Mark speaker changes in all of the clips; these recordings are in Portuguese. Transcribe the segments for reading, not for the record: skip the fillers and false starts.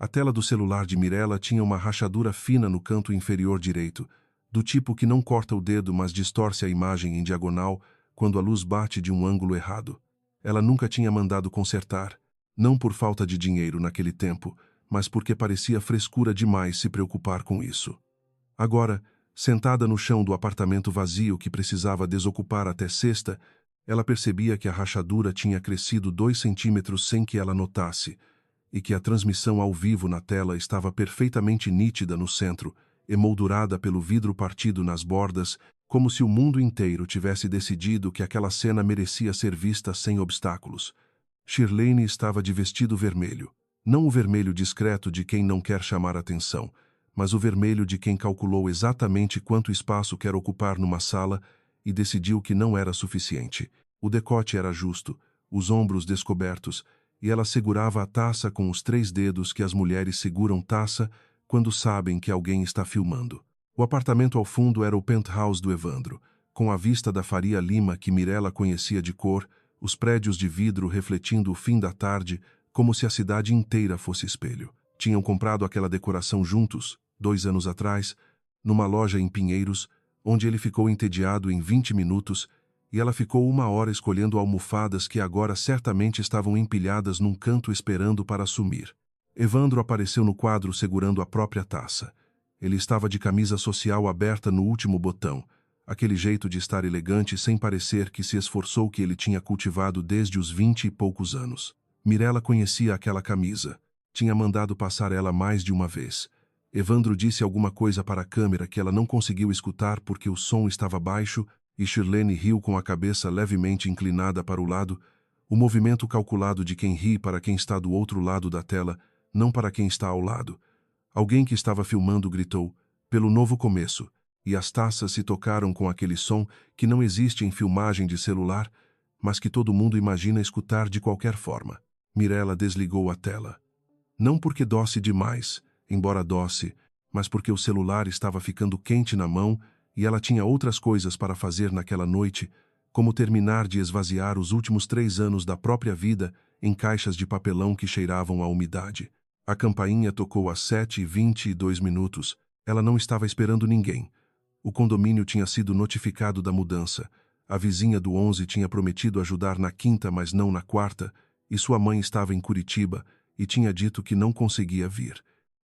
Speaker 1: A tela do celular de Mirella tinha uma rachadura fina no canto inferior direito, do tipo que não corta o dedo, mas distorce a imagem em diagonal quando a luz bate de um ângulo errado. Ela nunca tinha mandado consertar, não por falta de dinheiro naquele tempo, mas porque parecia frescura demais se preocupar com isso. Agora, sentada no chão do apartamento vazio que precisava desocupar até sexta, ela percebia que a rachadura tinha crescido 2 centímetros sem que ela notasse, e que a transmissão ao vivo na tela estava perfeitamente nítida no centro, emoldurada pelo vidro partido nas bordas, como se o mundo inteiro tivesse decidido que aquela cena merecia ser vista sem obstáculos. Shirlene estava de vestido vermelho. Não o vermelho discreto de quem não quer chamar atenção, mas o vermelho de quem calculou exatamente quanto espaço quer ocupar numa sala e decidiu que não era suficiente. O decote era justo, os ombros descobertos, e ela segurava a taça com os 3 dedos que as mulheres seguram taça quando sabem que alguém está filmando. O apartamento ao fundo era o penthouse do Evandro, com a vista da Faria Lima que Mirella conhecia de cor, os prédios de vidro refletindo o fim da tarde, como se a cidade inteira fosse espelho. Tinham comprado aquela decoração juntos, 2 anos atrás, numa loja em Pinheiros, onde ele ficou entediado em 20 minutos, e ela ficou 1 hora escolhendo almofadas que agora certamente estavam empilhadas num canto esperando para sumir. Evandro apareceu no quadro segurando a própria taça. Ele estava de camisa social aberta no último botão, aquele jeito de estar elegante sem parecer que se esforçou que ele tinha cultivado desde os 20 e poucos anos. Mirella conhecia aquela camisa. Tinha mandado passar ela mais de uma vez. Evandro disse alguma coisa para a câmera que ela não conseguiu escutar porque o som estava baixo e Shirlene riu com a cabeça levemente inclinada para o lado, o movimento calculado de quem ri para quem está do outro lado da tela, não para quem está ao lado. Alguém que estava filmando gritou, pelo novo começo, e as taças se tocaram com aquele som que não existe em filmagem de celular, mas que todo mundo imagina escutar de qualquer forma. Mirella desligou a tela. Não porque doce demais, embora doce, mas porque o celular estava ficando quente na mão e ela tinha outras coisas para fazer naquela noite, como terminar de esvaziar os últimos 3 anos da própria vida em caixas de papelão que cheiravam a umidade. A campainha tocou às 7h22. Ela não estava esperando ninguém. O condomínio tinha sido notificado da mudança. A vizinha do 11 tinha prometido ajudar na quinta, mas não na quarta, e sua mãe estava em Curitiba e tinha dito que não conseguia vir.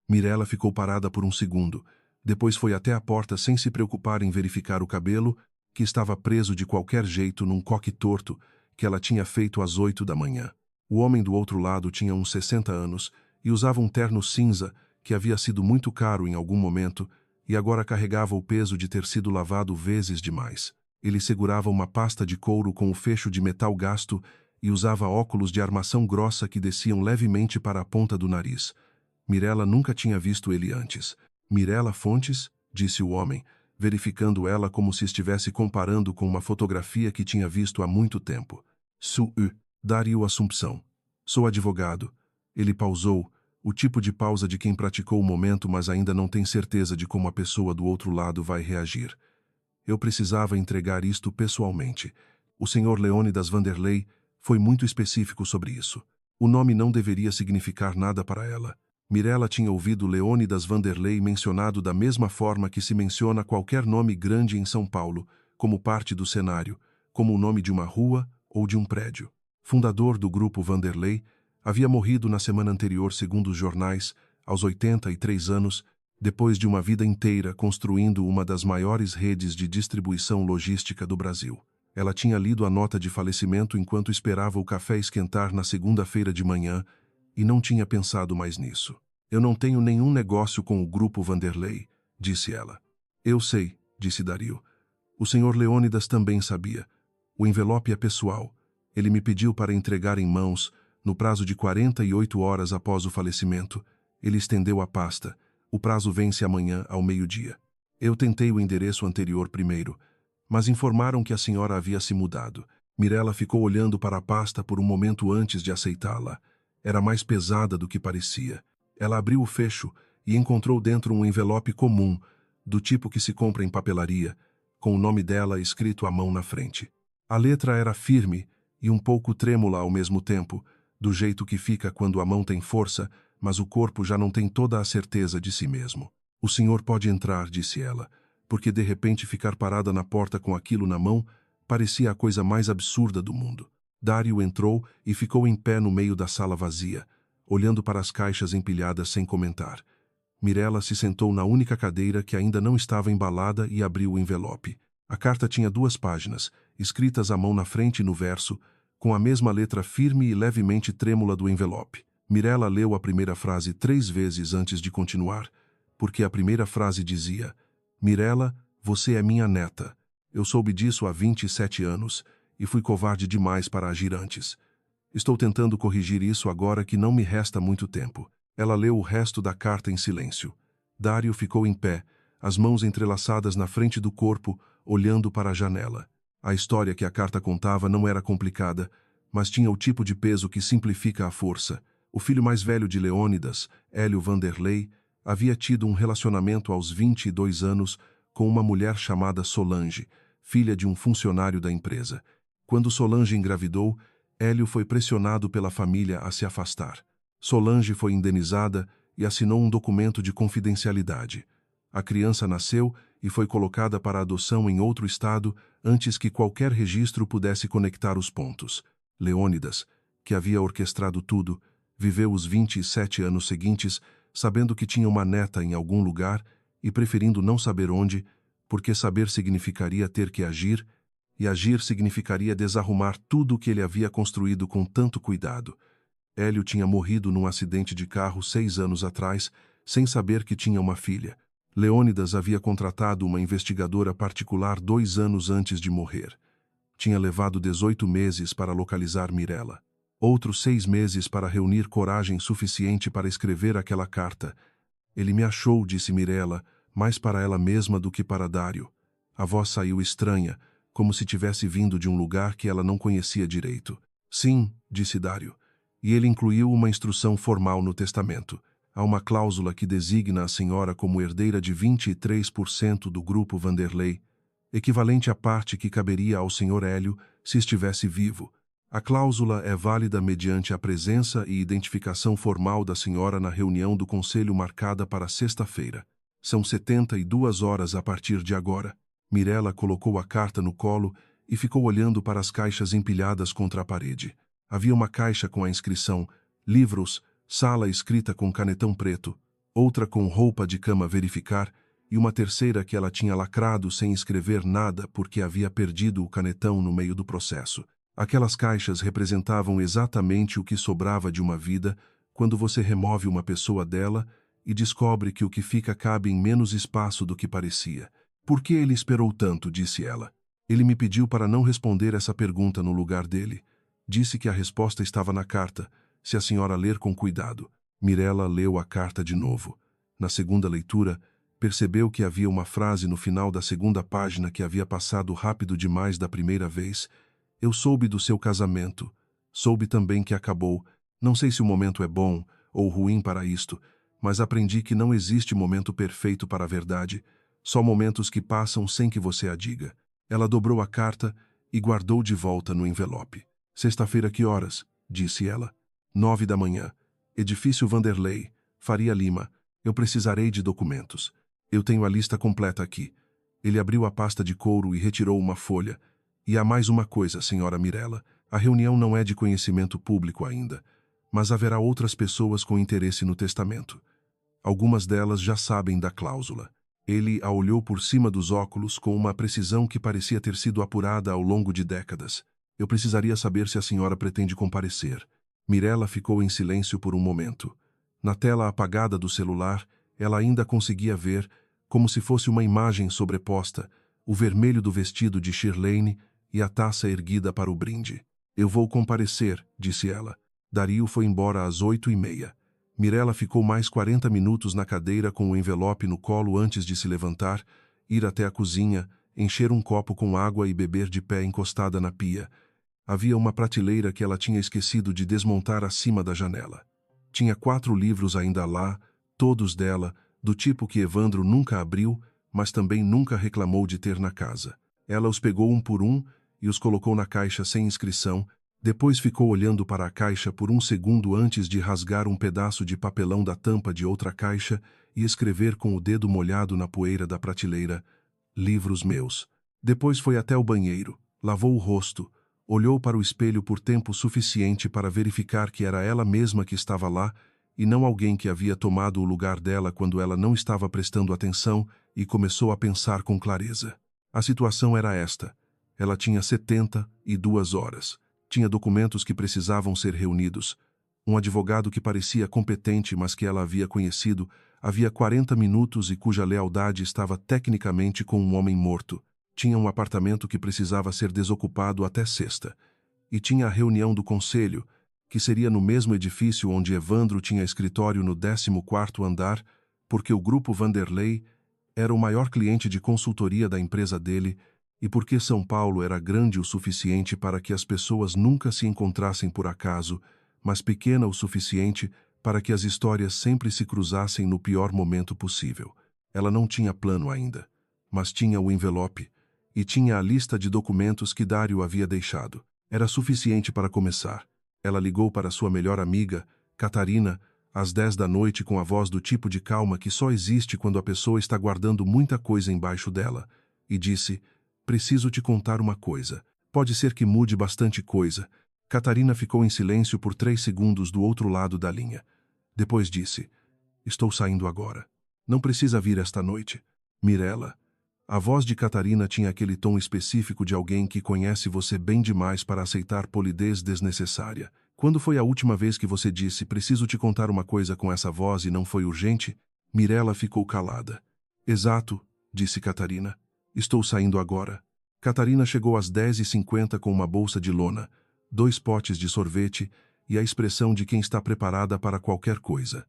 Speaker 1: Mirella ficou parada por um segundo. Depois foi até a porta sem se preocupar em verificar o cabelo, que estava preso de qualquer jeito num coque torto que ela tinha feito às 8 da manhã. O homem do outro lado tinha uns 60 anos e usava um terno cinza que havia sido muito caro em algum momento e agora carregava o peso de ter sido lavado vezes demais. Ele segurava uma pasta de couro com o fecho de metal gasto e usava óculos de armação grossa que desciam levemente para a ponta do nariz. Mirella nunca tinha visto ele antes. Mirella Fontes, disse o homem, verificando ela como se estivesse comparando com uma fotografia que tinha visto há muito tempo. Sou Dario Assumpção. Sou advogado. Ele pausou, o tipo de pausa de quem praticou o momento mas ainda não tem certeza de como a pessoa do outro lado vai reagir. Eu precisava entregar isto pessoalmente. O Sr. Leônidas Vanderlei foi muito específico sobre isso. O nome não deveria significar nada para ela. Mirella tinha ouvido Leônidas Vanderlei mencionado da mesma forma que se menciona qualquer nome grande em São Paulo, como parte do cenário, como o nome de uma rua ou de um prédio. Fundador do grupo Vanderlei, havia morrido na semana anterior, segundo os jornais, aos 83 anos, depois de uma vida inteira construindo uma das maiores redes de distribuição logística do Brasil. Ela tinha lido a nota de falecimento enquanto esperava o café esquentar na segunda-feira de manhã e não tinha pensado mais nisso. Eu não tenho nenhum negócio com o grupo Vanderlei, disse ela. Eu sei, disse Dario. O Sr. Leônidas também sabia. O envelope é pessoal. Ele me pediu para entregar em mãos, no prazo de 48 horas após o falecimento. Ele estendeu a pasta. O prazo vence amanhã ao meio-dia. Eu tentei o endereço anterior primeiro, mas informaram que a senhora havia se mudado. Mirella ficou olhando para a pasta por um momento antes de aceitá-la. Era mais pesada do que parecia. Ela abriu o fecho e encontrou dentro um envelope comum, do tipo que se compra em papelaria, com o nome dela escrito à mão na frente. A letra era firme e um pouco trêmula ao mesmo tempo, do jeito que fica quando a mão tem força, mas o corpo já não tem toda a certeza de si mesmo. O senhor pode entrar, disse ela, porque de repente ficar parada na porta com aquilo na mão parecia a coisa mais absurda do mundo. Dário entrou e ficou em pé no meio da sala vazia, olhando para as caixas empilhadas sem comentar. Mirella se sentou na única cadeira que ainda não estava embalada e abriu o envelope. A carta tinha 2 páginas, escritas à mão na frente e no verso, com a mesma letra firme e levemente trêmula do envelope. Mirella leu a primeira frase 3 vezes antes de continuar, porque a primeira frase dizia: Mirella, você é minha neta. Eu soube disso há 27 anos e fui covarde demais para agir antes. Estou tentando corrigir isso agora que não me resta muito tempo. Ela leu o resto da carta em silêncio. Dário ficou em pé, as mãos entrelaçadas na frente do corpo, olhando para a janela. A história que a carta contava não era complicada, mas tinha o tipo de peso que simplifica a força. O filho mais velho de Leônidas, Hélio Vanderlei, havia tido um relacionamento aos 22 anos com uma mulher chamada Solange, filha de um funcionário da empresa. Quando Solange engravidou, Hélio foi pressionado pela família a se afastar. Solange foi indenizada e assinou um documento de confidencialidade. A criança nasceu e foi colocada para adoção em outro estado antes que qualquer registro pudesse conectar os pontos. Leônidas, que havia orquestrado tudo, viveu os 27 anos seguintes sabendo que tinha uma neta em algum lugar e preferindo não saber onde, porque saber significaria ter que agir, e agir significaria desarrumar tudo o que ele havia construído com tanto cuidado. Hélio tinha morrido num acidente de carro 6 anos atrás, sem saber que tinha uma filha. Leônidas havia contratado uma investigadora particular 2 anos antes de morrer. Tinha levado 18 meses para localizar Mirella. Outros 6 meses para reunir coragem suficiente para escrever aquela carta. Ele me achou, disse Mirella, mais para ela mesma do que para Dário. A voz saiu estranha, como se tivesse vindo de um lugar que ela não conhecia direito. Sim, disse Dário. E ele incluiu uma instrução formal no testamento. Há uma cláusula que designa a senhora como herdeira de 23% do grupo Vanderlei, equivalente à parte que caberia ao senhor Hélio se estivesse vivo. A cláusula é válida mediante a presença e identificação formal da senhora na reunião do conselho marcada para sexta-feira. São 72 horas a partir de agora. Mirella colocou a carta no colo e ficou olhando para as caixas empilhadas contra a parede. Havia uma caixa com a inscrição Livros, sala escrita com canetão preto, outra com roupa de cama verificar e uma terceira que ela tinha lacrado sem escrever nada porque havia perdido o canetão no meio do processo. Aquelas caixas representavam exatamente o que sobrava de uma vida quando você remove uma pessoa dela e descobre que o que fica cabe em menos espaço do que parecia. Por que ele esperou tanto? Disse ela. Ele me pediu para não responder essa pergunta no lugar dele. Disse que a resposta estava na carta, se a senhora ler com cuidado. Mirella leu a carta de novo. Na segunda leitura, percebeu que havia uma frase no final da segunda página que havia passado rápido demais da primeira vez. Eu soube do seu casamento. Soube também que acabou. Não sei se o momento é bom ou ruim para isto, mas aprendi que não existe momento perfeito para a verdade, só momentos que passam sem que você a diga. Ela dobrou a carta e guardou de volta no envelope. Sexta-feira, que horas? Disse ela. 9 da manhã. Edifício Vanderlei, Faria Lima. Eu precisarei de documentos. Eu tenho a lista completa aqui. Ele abriu a pasta de couro e retirou uma folha. E há mais uma coisa, senhora Mirella. A reunião não é de conhecimento público ainda, mas haverá outras pessoas com interesse no testamento. Algumas delas já sabem da cláusula. Ele a olhou por cima dos óculos com uma precisão que parecia ter sido apurada ao longo de décadas. Eu precisaria saber se a senhora pretende comparecer. Mirella ficou em silêncio por um momento. Na tela apagada do celular, ela ainda conseguia ver, como se fosse uma imagem sobreposta, o vermelho do vestido de Shirlene e a taça erguida para o brinde. Eu vou comparecer, disse ela. Dario foi embora às 8h30. Mirella ficou mais 40 minutos na cadeira com o envelope no colo antes de se levantar, ir até a cozinha, encher um copo com água e beber de pé encostada na pia. Havia uma prateleira que ela tinha esquecido de desmontar acima da janela. Tinha 4 livros ainda lá, todos dela, do tipo que Evandro nunca abriu, mas também nunca reclamou de ter na casa. Ela os pegou um por um e os colocou na caixa sem inscrição, Depois ficou olhando para a caixa por um segundo antes de rasgar um pedaço de papelão da tampa de outra caixa e escrever com o dedo molhado na poeira da prateleira: livros meus. Depois foi até o banheiro, lavou o rosto, olhou para o espelho por tempo suficiente para verificar que era ela mesma que estava lá e não alguém que havia tomado o lugar dela quando ela não estava prestando atenção, e começou a pensar com clareza. A situação era esta. Ela tinha 72 horas. Tinha documentos que precisavam ser reunidos. Um advogado que parecia competente, mas que ela havia conhecido havia 40 minutos e cuja lealdade estava tecnicamente com um homem morto. Tinha um apartamento que precisava ser desocupado até sexta. E tinha a reunião do conselho, que seria no mesmo edifício onde Evandro tinha escritório no 14º andar, porque o Grupo Vanderlei era o maior cliente de consultoria da empresa dele e porque São Paulo era grande o suficiente para que as pessoas nunca se encontrassem por acaso, mas pequena o suficiente para que as histórias sempre se cruzassem no pior momento possível. Ela não tinha plano ainda, mas tinha o envelope e tinha a lista de documentos que Dário havia deixado. Era suficiente para começar. Ela ligou para sua melhor amiga, Catarina, às 10 da noite com a voz do tipo de calma que só existe quando a pessoa está guardando muita coisa embaixo dela, e disse: preciso te contar uma coisa. Pode ser que mude bastante coisa. Catarina ficou em silêncio por 3 segundos do outro lado da linha. Depois disse: estou saindo agora. Não precisa vir esta noite. Mirella. A voz de Catarina tinha aquele tom específico de alguém que conhece você bem demais para aceitar polidez desnecessária. Quando foi a última vez que você disse: preciso te contar uma coisa com essa voz e não foi urgente? Mirella ficou calada. Exato, disse Catarina. Estou saindo agora. Catarina chegou às 10h50 com uma bolsa de lona, 2 potes de sorvete e a expressão de quem está preparada para qualquer coisa.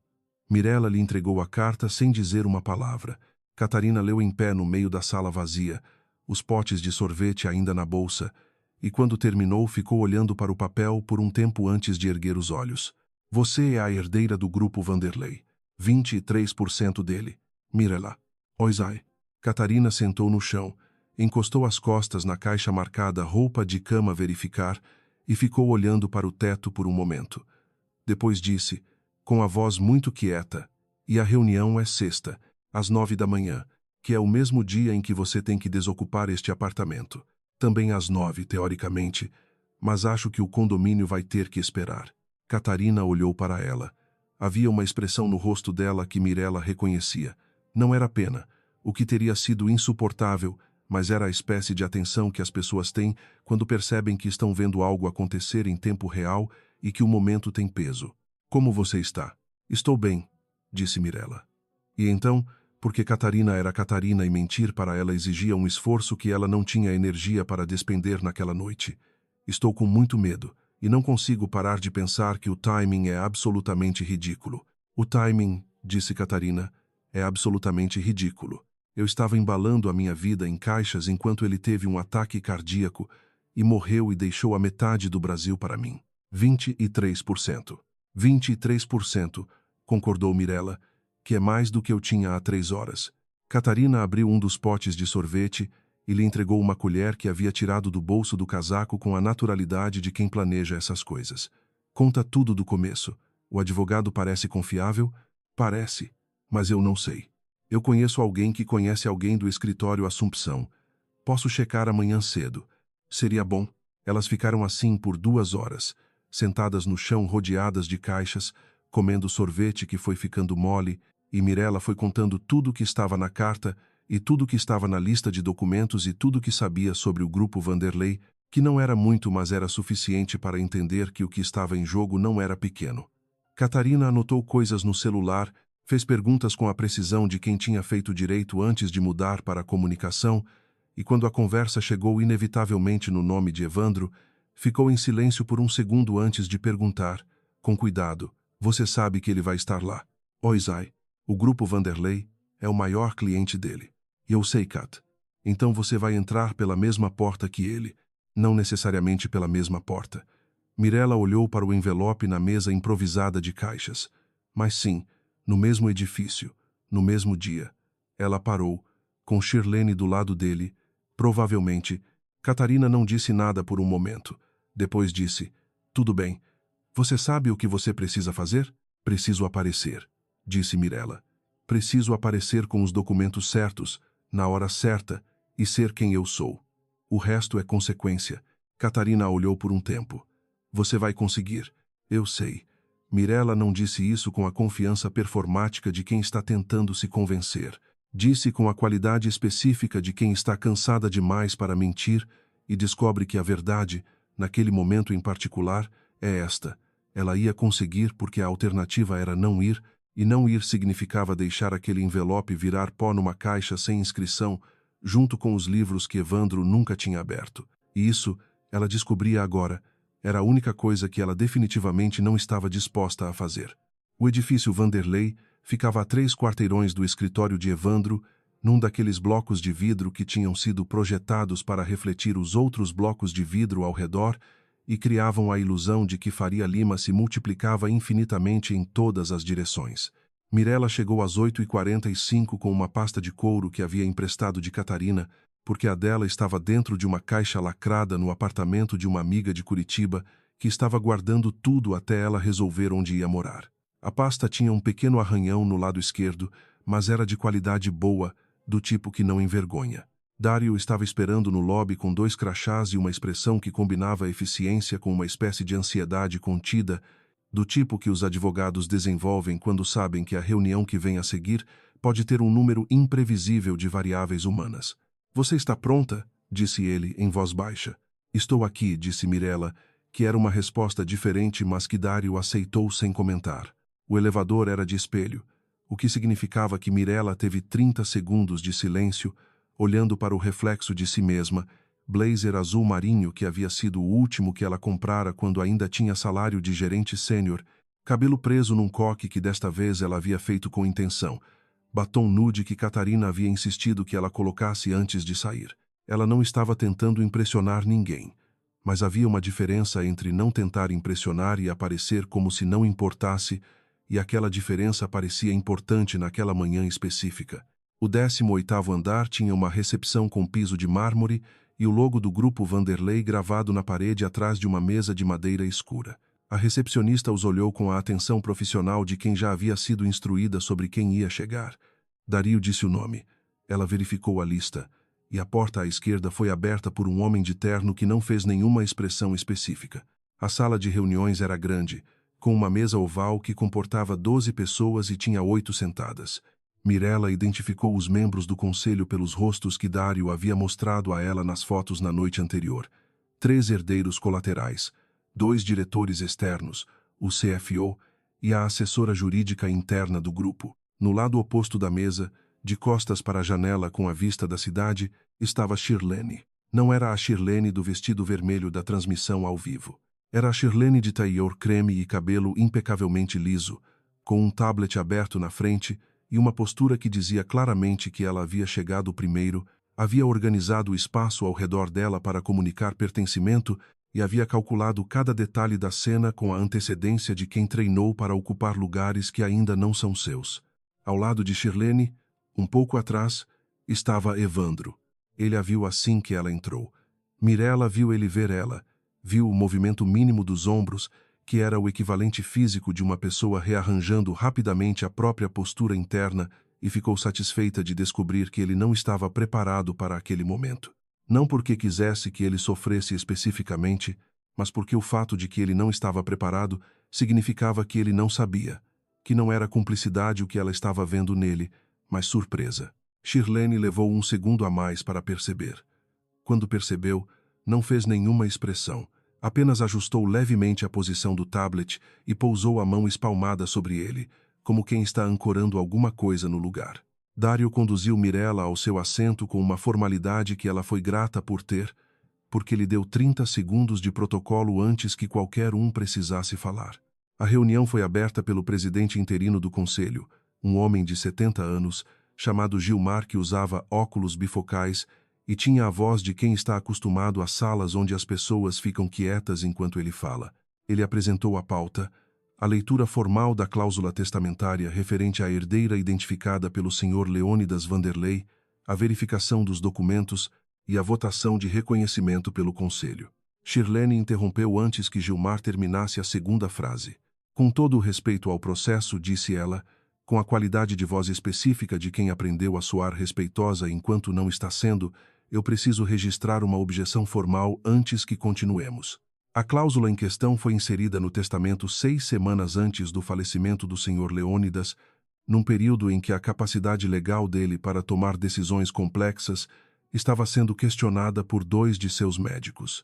Speaker 1: Mirella lhe entregou a carta sem dizer uma palavra. Catarina leu em pé no meio da sala vazia, os potes de sorvete ainda na bolsa, e quando terminou ficou olhando para o papel por um tempo antes de erguer os olhos. Você é a herdeira do Grupo Vanderlei. 23% dele. Mirella. Oisai. Catarina sentou no chão, encostou as costas na caixa marcada roupa de cama verificar e ficou olhando para o teto por um momento. Depois disse, com a voz muito quieta: e a reunião é sexta, às 9 da manhã, que é o mesmo dia em que você tem que desocupar este apartamento. Também às 9, teoricamente, mas acho que o condomínio vai ter que esperar. Catarina olhou para ela. Havia uma expressão no rosto dela que Mirella reconhecia. Não era pena, o que teria sido insuportável, mas era a espécie de atenção que as pessoas têm quando percebem que estão vendo algo acontecer em tempo real e que o momento tem peso. Como você está? Estou bem, disse Mirella. E então, porque Catarina era Catarina e mentir para ela exigia um esforço que ela não tinha energia para despender naquela noite. Estou com muito medo, e não consigo parar de pensar que o timing é absolutamente ridículo. O timing, disse Catarina, é absolutamente ridículo. Eu estava embalando a minha vida em caixas enquanto ele teve um ataque cardíaco e morreu e deixou a metade do Brasil para mim. 23%. 23%, concordou Mirella, que é mais do que eu tinha há 3 horas. Catarina abriu um dos potes de sorvete e lhe entregou uma colher que havia tirado do bolso do casaco com a naturalidade de quem planeja essas coisas. Conta tudo do começo. O advogado parece confiável? Parece, mas eu não sei. Eu conheço alguém que conhece alguém do escritório Assumpção. Posso checar amanhã cedo. Seria bom. Elas ficaram assim por 2 horas, sentadas no chão rodeadas de caixas, comendo sorvete que foi ficando mole, e Mirella foi contando tudo o que estava na carta e tudo o que estava na lista de documentos e tudo o que sabia sobre o Grupo Vanderlei, que não era muito, mas era suficiente para entender que o que estava em jogo não era pequeno. Catarina anotou coisas no celular, fez perguntas com a precisão de quem tinha feito direito antes de mudar para a comunicação, e quando a conversa chegou inevitavelmente no nome de Evandro, ficou em silêncio por um segundo antes de perguntar, com cuidado: você sabe que ele vai estar lá? Oisai. O Grupo Vanderlei é o maior cliente dele. E eu sei, Kat. Então você vai entrar pela mesma porta que ele, não necessariamente pela mesma porta. Mirella olhou para o envelope na mesa improvisada de caixas. Mas sim, no mesmo edifício, no mesmo dia. Ela parou, com Shirlene do lado dele. Provavelmente, Catarina não disse nada por um momento. Depois disse: Tudo bem. Você sabe o que você precisa fazer? Preciso aparecer, disse Mirella. Preciso aparecer com os documentos certos, na hora certa, e ser quem eu sou. O resto é consequência. Catarina olhou por um tempo. Você vai conseguir. Eu sei. Mirella não disse isso com a confiança performática de quem está tentando se convencer. Disse com a qualidade específica de quem está cansada demais para mentir e descobre que a verdade, naquele momento em particular, é esta. Ela ia conseguir porque a alternativa era não ir, e não ir significava deixar aquele envelope virar pó numa caixa sem inscrição, junto com os livros que Evandro nunca tinha aberto. E isso, ela descobria agora, era a única coisa que ela definitivamente não estava disposta a fazer. O edifício Vanderlei ficava a 3 quarteirões do escritório de Evandro, num daqueles blocos de vidro que tinham sido projetados para refletir os outros blocos de vidro ao redor e criavam a ilusão de que Faria Lima se multiplicava infinitamente em todas as direções. Mirella chegou às 8h45 com uma pasta de couro que havia emprestado de Catarina, porque a dela estava dentro de uma caixa lacrada no apartamento de uma amiga de Curitiba, que estava guardando tudo até ela resolver onde ia morar. A pasta tinha um pequeno arranhão no lado esquerdo, mas era de qualidade boa, do tipo que não envergonha. Dário estava esperando no lobby com 2 crachás e uma expressão que combinava a eficiência com uma espécie de ansiedade contida, do tipo que os advogados desenvolvem quando sabem que a reunião que vem a seguir pode ter um número imprevisível de variáveis humanas. Você está pronta? Disse ele, em voz baixa. Estou aqui, disse Mirella, que era uma resposta diferente, mas que Dário aceitou sem comentar. O elevador era de espelho, o que significava que Mirella teve 30 segundos de silêncio, olhando para o reflexo de si mesma, blazer azul marinho que havia sido o último que ela comprara quando ainda tinha salário de gerente sênior, cabelo preso num coque que desta vez ela havia feito com intenção, batom nude que Catarina havia insistido que ela colocasse antes de sair. Ela não estava tentando impressionar ninguém, mas havia uma diferença entre não tentar impressionar e aparecer como se não importasse, e aquela diferença parecia importante naquela manhã específica. O 18º andar tinha uma recepção com piso de mármore e o logo do grupo Vanderlei gravado na parede atrás de uma mesa de madeira escura. A recepcionista os olhou com a atenção profissional de quem já havia sido instruída sobre quem ia chegar. Dario disse o nome. Ela verificou a lista, e a porta à esquerda foi aberta por um homem de terno que não fez nenhuma expressão específica. A sala de reuniões era grande, com uma mesa oval que comportava 12 pessoas e tinha 8 sentadas. Mirella identificou os membros do conselho pelos rostos que Dário havia mostrado a ela nas fotos na noite anterior. 3 herdeiros colaterais, 2 diretores externos, o CFO e a assessora jurídica interna do grupo. No lado oposto da mesa, de costas para a janela com a vista da cidade, estava Shirlene. Não era a Shirlene do vestido vermelho da transmissão ao vivo. Era a Shirlene de tailleur creme e cabelo impecavelmente liso, com um tablet aberto na frente e uma postura que dizia claramente que ela havia chegado primeiro, havia organizado o espaço ao redor dela para comunicar pertencimento e havia calculado cada detalhe da cena com a antecedência de quem treinou para ocupar lugares que ainda não são seus. Ao lado de Shirlene, um pouco atrás, estava Evandro. Ele a viu assim que ela entrou. Mirella viu ele ver ela, viu o movimento mínimo dos ombros, que era o equivalente físico de uma pessoa rearranjando rapidamente a própria postura interna, e ficou satisfeita de descobrir que ele não estava preparado para aquele momento. Não porque quisesse que ele sofresse especificamente, mas porque o fato de que ele não estava preparado significava que ele não sabia, que não era cumplicidade o que ela estava vendo nele, mas surpresa. Shirlene levou um segundo a mais para perceber. Quando percebeu, não fez nenhuma expressão. Apenas ajustou levemente a posição do tablet e pousou a mão espalmada sobre ele, como quem está ancorando alguma coisa no lugar. Dário conduziu Mirella ao seu assento com uma formalidade que ela foi grata por ter, porque lhe deu 30 segundos de protocolo antes que qualquer um precisasse falar. A reunião foi aberta pelo presidente interino do conselho, um homem de 70 anos, chamado Gilmar, que usava óculos bifocais e tinha a voz de quem está acostumado a salas onde as pessoas ficam quietas enquanto ele fala. Ele apresentou a pauta, a leitura formal da cláusula testamentária referente à herdeira identificada pelo Sr. Leônidas Vanderlei, a verificação dos documentos e a votação de reconhecimento pelo Conselho. Shirlene interrompeu antes que Gilmar terminasse a segunda frase. Com todo o respeito ao processo, disse ela, com a qualidade de voz específica de quem aprendeu a soar respeitosa enquanto não está sendo, eu preciso registrar uma objeção formal antes que continuemos. A cláusula em questão foi inserida no testamento 6 semanas antes do falecimento do Sr. Leônidas, num período em que a capacidade legal dele para tomar decisões complexas estava sendo questionada por 2 de seus médicos.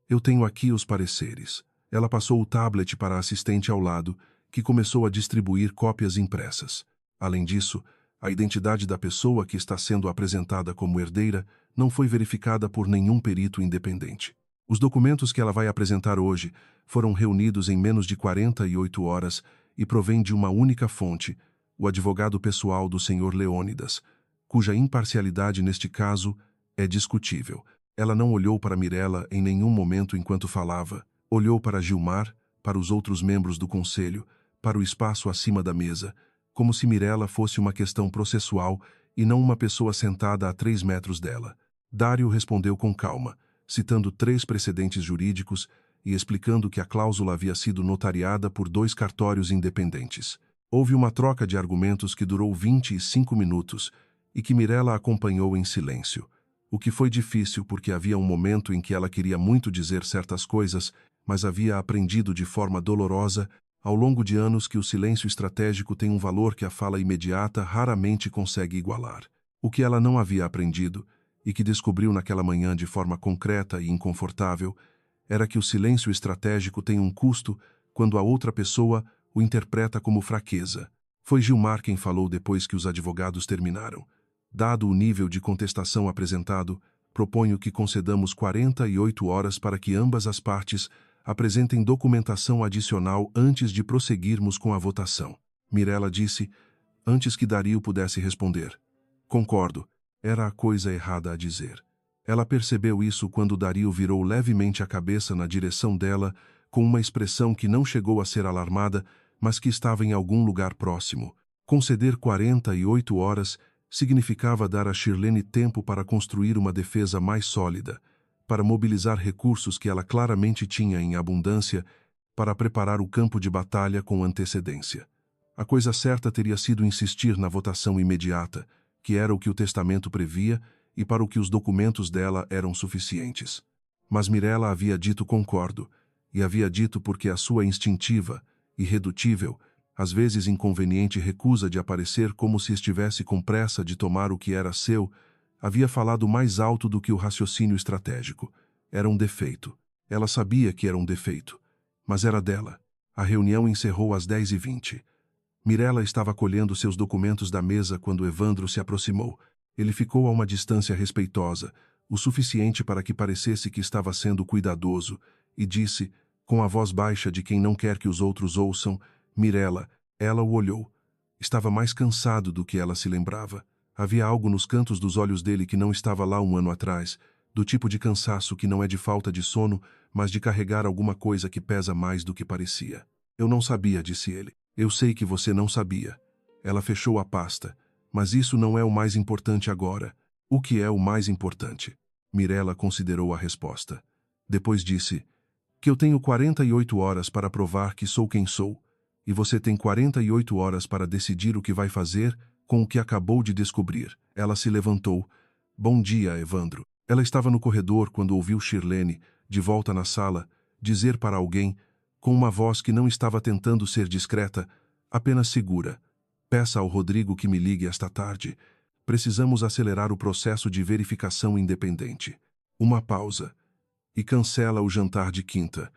Speaker 1: Eu tenho aqui os pareceres. Ela passou o tablet para a assistente ao lado, que começou a distribuir cópias impressas. Além disso, a identidade da pessoa que está sendo apresentada como herdeira não foi verificada por nenhum perito independente. Os documentos que ela vai apresentar hoje foram reunidos em menos de 48 horas e provêm de uma única fonte, o advogado pessoal do Sr. Leônidas, cuja imparcialidade neste caso é discutível. Ela não olhou para Mirella em nenhum momento enquanto falava. Olhou para Gilmar, para os outros membros do conselho, para o espaço acima da mesa, como se Mirella fosse uma questão processual e não uma pessoa sentada a 3 metros dela. Dário respondeu com calma, citando 3 precedentes jurídicos e explicando que a cláusula havia sido notariada por 2 cartórios independentes. Houve uma troca de argumentos que durou 25 minutos e que Mirella acompanhou em silêncio, o que foi difícil porque havia um momento em que ela queria muito dizer certas coisas, mas havia aprendido de forma dolorosa, ao longo de anos, que o silêncio estratégico tem um valor que a fala imediata raramente consegue igualar. O que ela não havia aprendido, e que descobriu naquela manhã de forma concreta e inconfortável, era que o silêncio estratégico tem um custo quando a outra pessoa o interpreta como fraqueza. Foi Gilmar quem falou depois que os advogados terminaram. Dado o nível de contestação apresentado, proponho que concedamos 48 horas para que ambas as partes apresentem documentação adicional antes de prosseguirmos com a votação. Mirella disse, antes que Dário pudesse responder. Concordo, era a coisa errada a dizer. Ela percebeu isso quando Dário virou levemente a cabeça na direção dela, com uma expressão que não chegou a ser alarmada, mas que estava em algum lugar próximo. Conceder 48 horas significava dar a Shirlene tempo para construir uma defesa mais sólida, para mobilizar recursos que ela claramente tinha em abundância, para preparar o campo de batalha com antecedência. A coisa certa teria sido insistir na votação imediata, que era o que o testamento previa e para o que os documentos dela eram suficientes. Mas Mirella havia dito concordo, e havia dito porque a sua instintiva, irredutível, às vezes inconveniente recusa de aparecer como se estivesse com pressa de tomar o que era seu, havia falado mais alto do que o raciocínio estratégico. Era um defeito. Ela sabia que era um defeito, mas era dela. A reunião encerrou às 10h20. Mirella estava colhendo seus documentos da mesa quando Evandro se aproximou. Ele ficou a uma distância respeitosa, o suficiente para que parecesse que estava sendo cuidadoso, e disse, com a voz baixa de quem não quer que os outros ouçam, Mirella. Ela o olhou. Estava mais cansado do que ela se lembrava. Havia algo nos cantos dos olhos dele que não estava lá um ano atrás, do tipo de cansaço que não é de falta de sono, mas de carregar alguma coisa que pesa mais do que parecia. Eu não sabia, disse ele. Eu sei que você não sabia. Ela fechou a pasta. Mas isso não é o mais importante agora. O que é o mais importante? Mirella considerou a resposta. Depois disse, que eu tenho 48 horas para provar que sou quem sou, e você tem 48 horas para decidir o que vai fazer com o que acabou de descobrir. Ela se levantou. Bom dia, Evandro. Ela estava no corredor quando ouviu Shirlene, de volta na sala, dizer para alguém, com uma voz que não estava tentando ser discreta, apenas segura, peça ao Rodrigo que me ligue esta tarde. Precisamos acelerar o processo de verificação independente. Uma pausa. E cancela o jantar de quinta.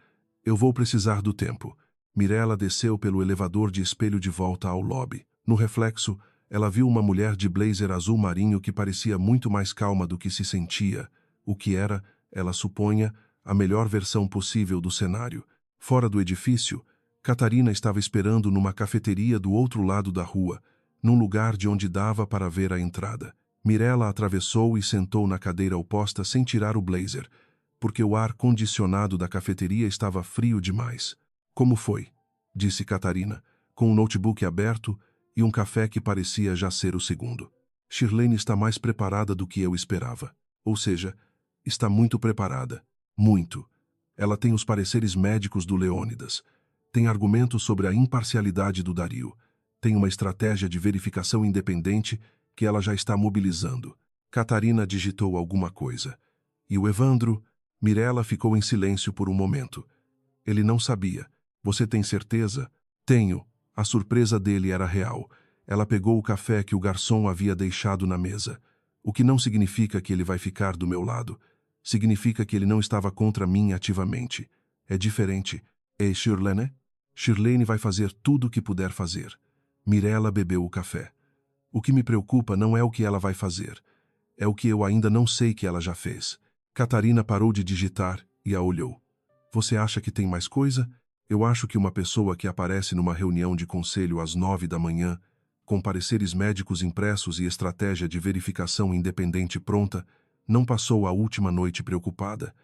Speaker 1: Eu vou precisar do tempo. Mirella desceu pelo elevador de espelho de volta ao lobby. No reflexo, ela viu uma mulher de blazer azul marinho que parecia muito mais calma do que se sentia, o que era, ela suponha, a melhor versão possível do cenário. Fora do edifício, Catarina estava esperando numa cafeteria do outro lado da rua, num lugar de onde dava para ver a entrada. Mirella atravessou e sentou na cadeira oposta sem tirar o blazer, porque o ar condicionado da cafeteria estava frio demais. Como foi? Disse Catarina, com um notebook aberto e um café que parecia já ser o segundo. Shirlene está mais preparada do que eu esperava. Ou seja, está muito preparada. Muito. Ela tem os pareceres médicos do Leônidas. Tem argumentos sobre a imparcialidade do Dario. Tem uma estratégia de verificação independente que ela já está mobilizando. Catarina digitou alguma coisa. E o Evandro? Mirella ficou em silêncio por um momento. Ele não sabia. Você tem certeza? Tenho. A surpresa dele era real. Ela pegou o café que o garçom havia deixado na mesa. O que não significa que ele vai ficar do meu lado. Significa que ele não estava contra mim ativamente. É diferente. E Shirlene? Shirlene vai fazer tudo o que puder fazer. Mirella bebeu o café. O que me preocupa não é o que ela vai fazer. É o que eu ainda não sei que ela já fez. Catarina parou de digitar e a olhou. Você acha que tem mais coisa? Eu acho que uma pessoa que aparece numa reunião de conselho às 9 da manhã, com pareceres médicos impressos e estratégia de verificação independente pronta, não passou a última noite preocupada.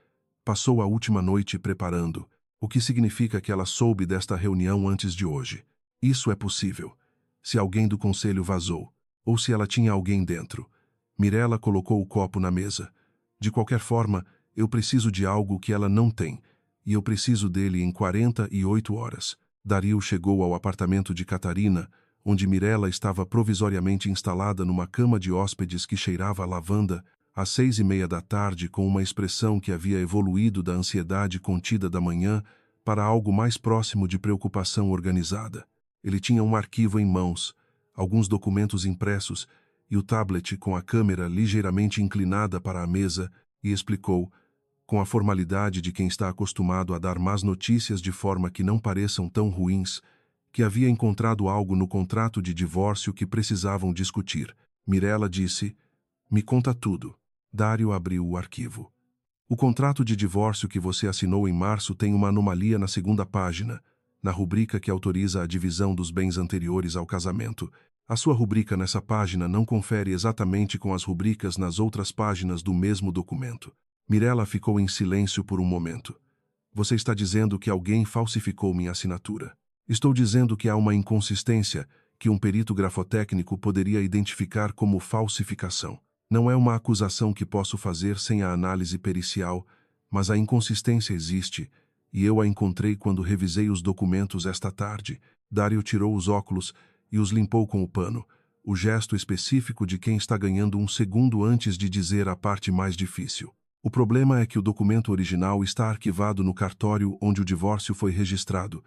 Speaker 1: Passou a última noite preparando, o que significa que ela soube desta reunião antes de hoje. Isso é possível. Se alguém do conselho vazou, ou se ela tinha alguém dentro. Mirella colocou o copo na mesa. De qualquer forma, eu preciso de algo que ela não tem, e eu preciso dele em 48 horas. Dario chegou ao apartamento de Catarina, onde Mirella estava provisoriamente instalada numa cama de hóspedes que cheirava a lavanda, às 6:30 da tarde, com uma expressão que havia evoluído da ansiedade contida da manhã para algo mais próximo de preocupação organizada. Ele tinha um arquivo em mãos, alguns documentos impressos e o tablet com a câmera ligeiramente inclinada para a mesa, e explicou, com a formalidade de quem está acostumado a dar más notícias de forma que não pareçam tão ruins, que havia encontrado algo no contrato de divórcio que precisavam discutir. Mirella disse, me conta tudo. Dario abriu o arquivo. O contrato de divórcio que você assinou em março tem uma anomalia na segunda página, na rubrica que autoriza a divisão dos bens anteriores ao casamento. A sua rubrica nessa página não confere exatamente com as rubricas nas outras páginas do mesmo documento. Mirella ficou em silêncio por um momento. Você está dizendo que alguém falsificou minha assinatura. Estou dizendo que há uma inconsistência que um perito grafotécnico poderia identificar como falsificação. Não é uma acusação que posso fazer sem a análise pericial, mas a inconsistência existe, e eu a encontrei quando revisei os documentos esta tarde. Dario tirou os óculos e os limpou com o pano, o gesto específico de quem está ganhando um segundo antes de dizer a parte mais difícil. O problema é que o documento original está arquivado no cartório onde o divórcio foi registrado,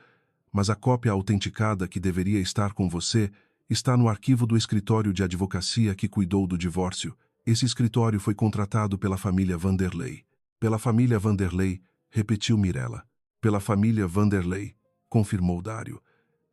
Speaker 1: mas a cópia autenticada que deveria estar com você está no arquivo do escritório de advocacia que cuidou do divórcio. Esse escritório foi contratado pela família Vanderlei. Pela família Vanderlei, repetiu Mirella. Pela família Vanderlei, confirmou Dario.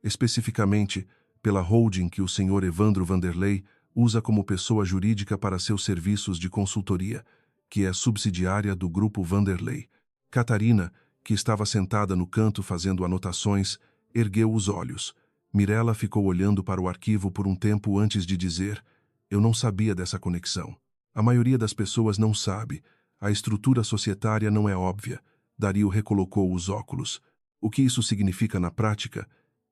Speaker 1: Especificamente, pela holding que o senhor Evandro Vanderlei usa como pessoa jurídica para seus serviços de consultoria, que é subsidiária do grupo Vanderlei. Catarina, que estava sentada no canto fazendo anotações, ergueu os olhos. Mirella ficou olhando para o arquivo por um tempo antes de dizer, eu não sabia dessa conexão. A maioria das pessoas não sabe. A estrutura societária não é óbvia. Dario recolocou os óculos. O que isso significa na prática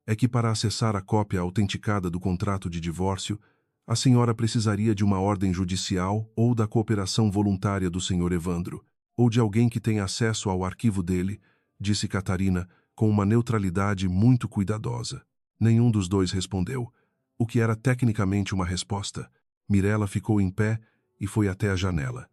Speaker 1: é que para acessar a cópia autenticada do contrato de divórcio, a senhora precisaria de uma ordem judicial ou da cooperação voluntária do senhor Evandro, ou de alguém que tenha acesso ao arquivo dele, disse Catarina, com uma neutralidade muito cuidadosa. Nenhum dos dois respondeu, o que era tecnicamente uma resposta. Mirella ficou em pé e foi até a janela.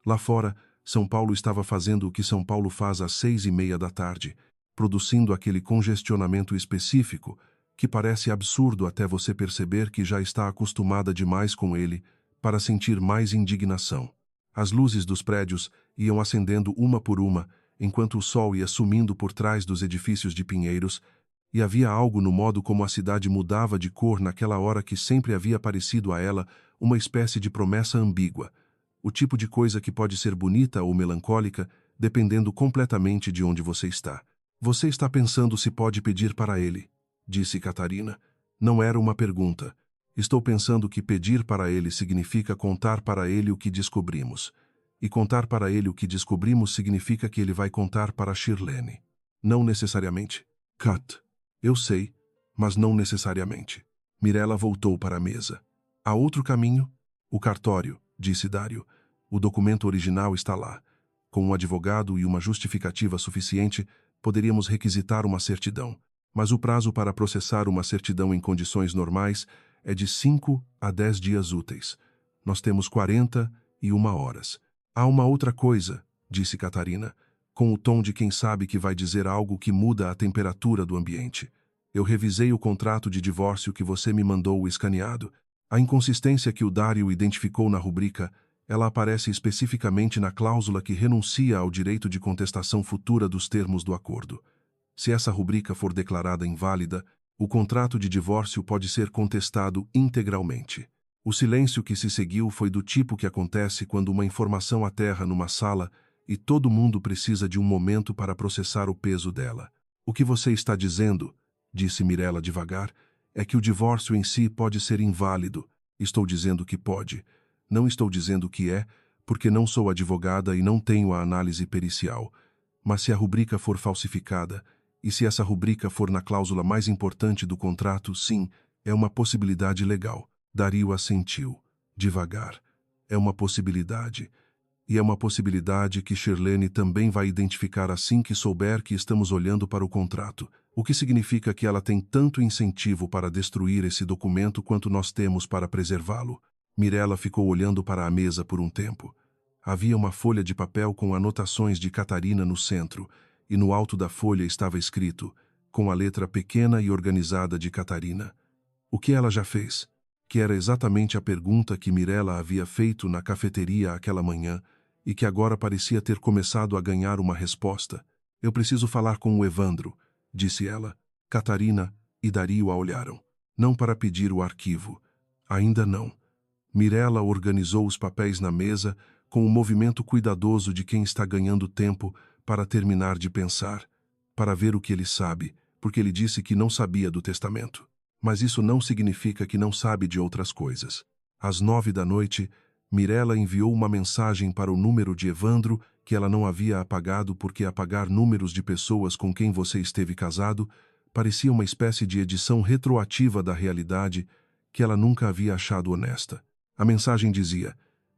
Speaker 1: Lá fora, São Paulo estava fazendo o que São Paulo faz às 6:30 da tarde, produzindo aquele congestionamento específico que parece absurdo até você perceber que já está acostumada demais com ele para sentir mais indignação. As luzes dos prédios iam acendendo uma por uma, enquanto o sol ia sumindo por trás dos edifícios de Pinheiros, e havia algo no modo como a cidade mudava de cor naquela hora que sempre havia parecido a ela uma espécie de promessa ambígua, o tipo de coisa que pode ser bonita ou melancólica, dependendo completamente de onde você está. Você está pensando se pode pedir para ele, disse Catarina. Não era uma pergunta. Estou pensando que pedir para ele significa contar para ele o que descobrimos. E contar para ele o que descobrimos significa que ele vai contar para Shirlene. Não necessariamente. Cut. Eu sei, mas não necessariamente. Mirella voltou para a mesa. Há outro caminho? O cartório, disse Dario. O documento original está lá. Com um advogado e uma justificativa suficiente, poderíamos requisitar uma certidão. Mas o prazo para processar uma certidão em condições normais é de 5 a 10 dias úteis. Nós temos 41 horas. Há uma outra coisa, disse Catarina, com o tom de quem sabe que vai dizer algo que muda a temperatura do ambiente. Eu revisei o contrato de divórcio que você me mandou escaneado. A inconsistência que o Dário identificou na rubrica, ela aparece especificamente na cláusula que renuncia ao direito de contestação futura dos termos do acordo. Se essa rubrica for declarada inválida, o contrato de divórcio pode ser contestado integralmente. O silêncio que se seguiu foi do tipo que acontece quando uma informação aterra numa sala e todo mundo precisa de um momento para processar o peso dela. O que você está dizendo, disse Mirella devagar, é que o divórcio em si pode ser inválido. Estou dizendo que pode. Não estou dizendo que é, porque não sou advogada e não tenho a análise pericial. Mas se a rubrica for falsificada, e se essa rubrica for na cláusula mais importante do contrato, sim, é uma possibilidade legal. Dario assentiu, devagar. É uma possibilidade. E é uma possibilidade que Shirlene também vai identificar assim que souber que estamos olhando para o contrato, o que significa que ela tem tanto incentivo para destruir esse documento quanto nós temos para preservá-lo. Mirella ficou olhando para a mesa por um tempo. Havia uma folha de papel com anotações de Catarina no centro, e no alto da folha estava escrito, com a letra pequena e organizada de Catarina. O que ela já fez? Que era exatamente a pergunta que Mirella havia feito na cafeteria aquela manhã e que agora parecia ter começado a ganhar uma resposta. Eu preciso falar com o Evandro, disse ela. Catarina e Dario a olharam. Não para pedir o arquivo. Ainda não. Mirella organizou os papéis na mesa com o movimento cuidadoso de quem está ganhando tempo para terminar de pensar, para ver o que ele sabe, porque ele disse que não sabia do testamento. Mas isso não significa que não sabe de outras coisas. Às 9 da noite, Mirella enviou uma mensagem para o número de Evandro que ela não havia apagado porque apagar números de pessoas com quem você esteve casado parecia uma espécie de edição retroativa da realidade que ela nunca havia achado honesta. A mensagem dizia: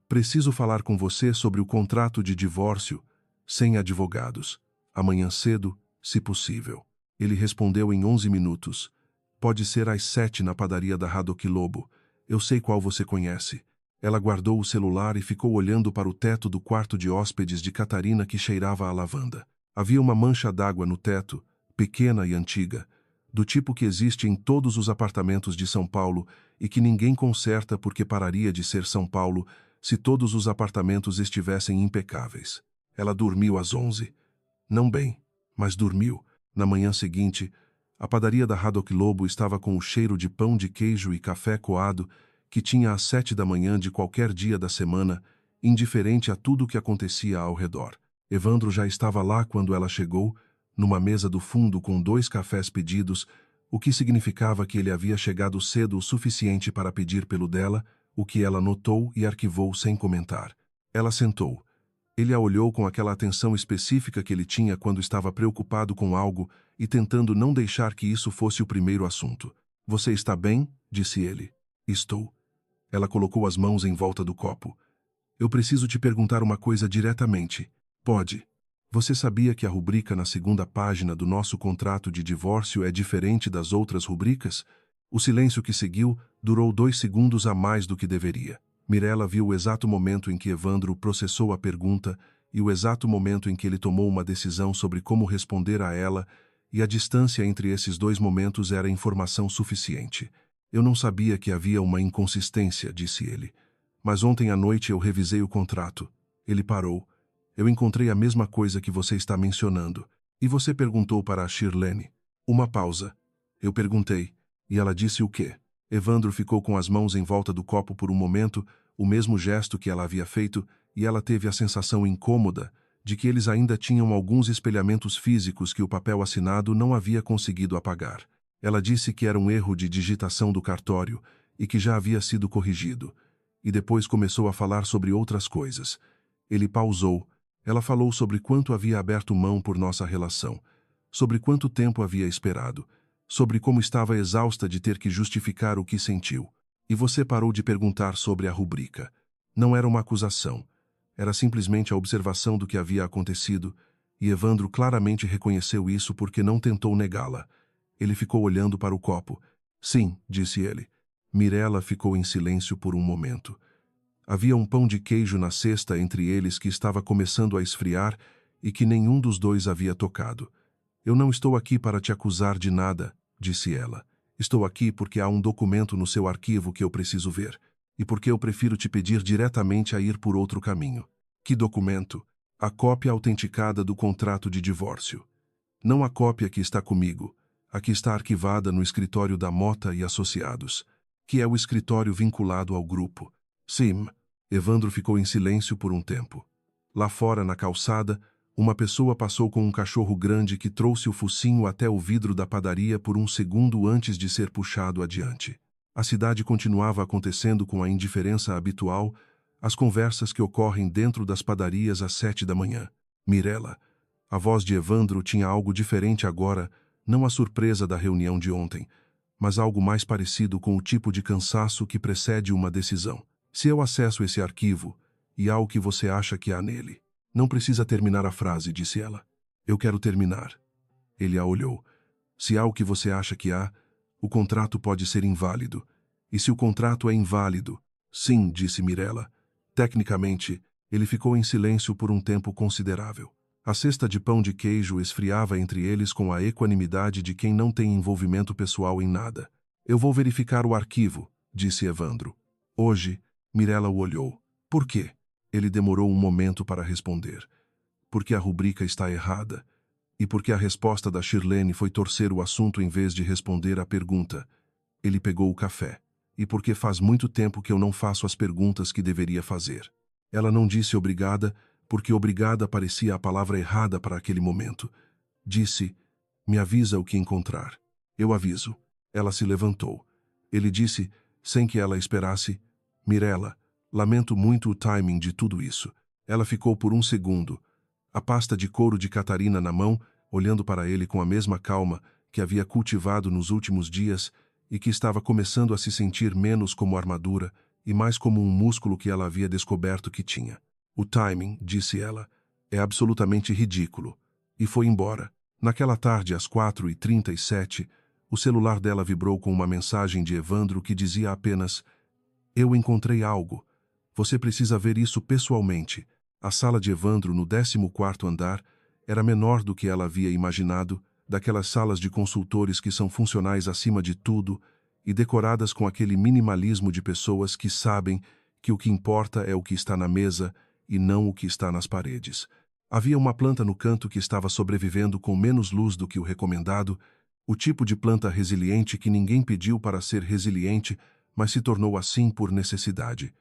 Speaker 1: preciso falar com você sobre o contrato de divórcio, sem advogados. Amanhã cedo, se possível. Ele respondeu em 11 minutos. Pode ser às 7 na padaria da Haddock Lobo. Eu sei qual você conhece. Ela guardou o celular e ficou olhando para o teto do quarto de hóspedes de Catarina que cheirava a lavanda. Havia uma mancha d'água no teto, pequena e antiga, do tipo que existe em todos os apartamentos de São Paulo e que ninguém conserta porque pararia de ser São Paulo se todos os apartamentos estivessem impecáveis. Ela dormiu às 11. Não bem, mas dormiu. Na manhã seguinte, a padaria da Haddock Lobo estava com o cheiro de pão de queijo e café coado que tinha às 7 da manhã de qualquer dia da semana, indiferente a tudo o que acontecia ao redor. Evandro já estava lá quando ela chegou, numa mesa do fundo com 2 cafés pedidos, o que significava que ele havia chegado cedo o suficiente para pedir pelo dela, o que ela notou e arquivou sem comentar. Ela sentou. Ele a olhou com aquela atenção específica que ele tinha quando estava preocupado com algo e tentando não deixar que isso fosse o primeiro assunto. Você está bem? Disse ele. Estou. Ela colocou as mãos em volta do copo. Eu preciso te perguntar uma coisa diretamente. Pode. Você sabia que a rubrica na segunda página do nosso contrato de divórcio é diferente das outras rubricas? O silêncio que seguiu durou 2 segundos a mais do que deveria. Mirella viu o exato momento em que Evandro processou a pergunta e o exato momento em que ele tomou uma decisão sobre como responder a ela, e a distância entre esses 2 momentos era informação suficiente. Eu não sabia que havia uma inconsistência, disse ele. Mas ontem à noite eu revisei o contrato. Ele parou. Eu encontrei a mesma coisa que você está mencionando. E você perguntou para a Shirlene. Uma pausa. Eu perguntei. E ela disse o quê? Evandro ficou com as mãos em volta do copo por um momento, o mesmo gesto que ela havia feito, e ela teve a sensação incômoda de que eles ainda tinham alguns espelhamentos físicos que o papel assinado não havia conseguido apagar. Ela disse que era um erro de digitação do cartório e que já havia sido corrigido. E depois começou a falar sobre outras coisas. Ele pausou. Ela falou sobre quanto havia aberto mão por nossa relação, sobre quanto tempo havia esperado, sobre como estava exausta de ter que justificar o que sentiu. E você parou de perguntar sobre a rubrica. Não era uma acusação. Era simplesmente a observação do que havia acontecido, e Evandro claramente reconheceu isso porque não tentou negá-la. Ele ficou olhando para o copo. Sim, disse ele. Mirella ficou em silêncio por um momento. Havia um pão de queijo na cesta entre eles que estava começando a esfriar e que nenhum dos dois havia tocado. Eu não estou aqui para te acusar de nada, disse ela. Estou aqui porque há um documento no seu arquivo que eu preciso ver, e porque eu prefiro te pedir diretamente a ir por outro caminho. Que documento? A cópia autenticada do contrato de divórcio. Não a cópia que está comigo, a que está arquivada no escritório da Mota e Associados, que é o escritório vinculado ao grupo. Sim. Evandro ficou em silêncio por um tempo. Lá fora, na calçada, uma pessoa passou com um cachorro grande que trouxe o focinho até o vidro da padaria por um segundo antes de ser puxado adiante. A cidade continuava acontecendo com a indiferença habitual, as conversas que ocorrem dentro das padarias às 7 da manhã. Mirella. A voz de Evandro tinha algo diferente agora, não a surpresa da reunião de ontem, mas algo mais parecido com o tipo de cansaço que precede uma decisão. Se eu acesso esse arquivo, e há o que você acha que há nele. Não precisa terminar a frase, disse ela. Eu quero terminar. Ele a olhou. Se há o que você acha que há, o contrato pode ser inválido. E se o contrato é inválido? Sim, disse Mirella. Tecnicamente, ele ficou em silêncio por um tempo considerável. A cesta de pão de queijo esfriava entre eles com a equanimidade de quem não tem envolvimento pessoal em nada. Eu vou verificar o arquivo, disse Evandro. Hoje, Mirella o olhou. Por quê? Ele demorou um momento para responder. Porque a rubrica está errada. E porque a resposta da Shirlene foi torcer o assunto em vez de responder à pergunta. Ele pegou o café. E porque faz muito tempo que eu não faço as perguntas que deveria fazer. Ela não disse obrigada, porque obrigada parecia a palavra errada para aquele momento. Disse, me avisa o que encontrar. Eu aviso. Ela se levantou. Ele disse, sem que ela esperasse, Mirella, lamento muito o timing de tudo isso. Ela ficou por um segundo, a pasta de couro de Catarina na mão, olhando para ele com a mesma calma que havia cultivado nos últimos dias e que estava começando a se sentir menos como armadura e mais como um músculo que ela havia descoberto que tinha. O timing, disse ela, é absolutamente ridículo. E foi embora. Naquela tarde, às 4h37, o celular dela vibrou com uma mensagem de Evandro que dizia apenas: eu encontrei algo. Você precisa ver isso pessoalmente. A sala de Evandro, no 14º andar, era menor do que ela havia imaginado, daquelas salas de consultores que são funcionais acima de tudo e decoradas com aquele minimalismo de pessoas que sabem que o que importa é o que está na mesa e não o que está nas paredes. Havia uma planta no canto que estava sobrevivendo com menos luz do que o recomendado, o tipo de planta resiliente que ninguém pediu para ser resiliente, mas se tornou assim por necessidade.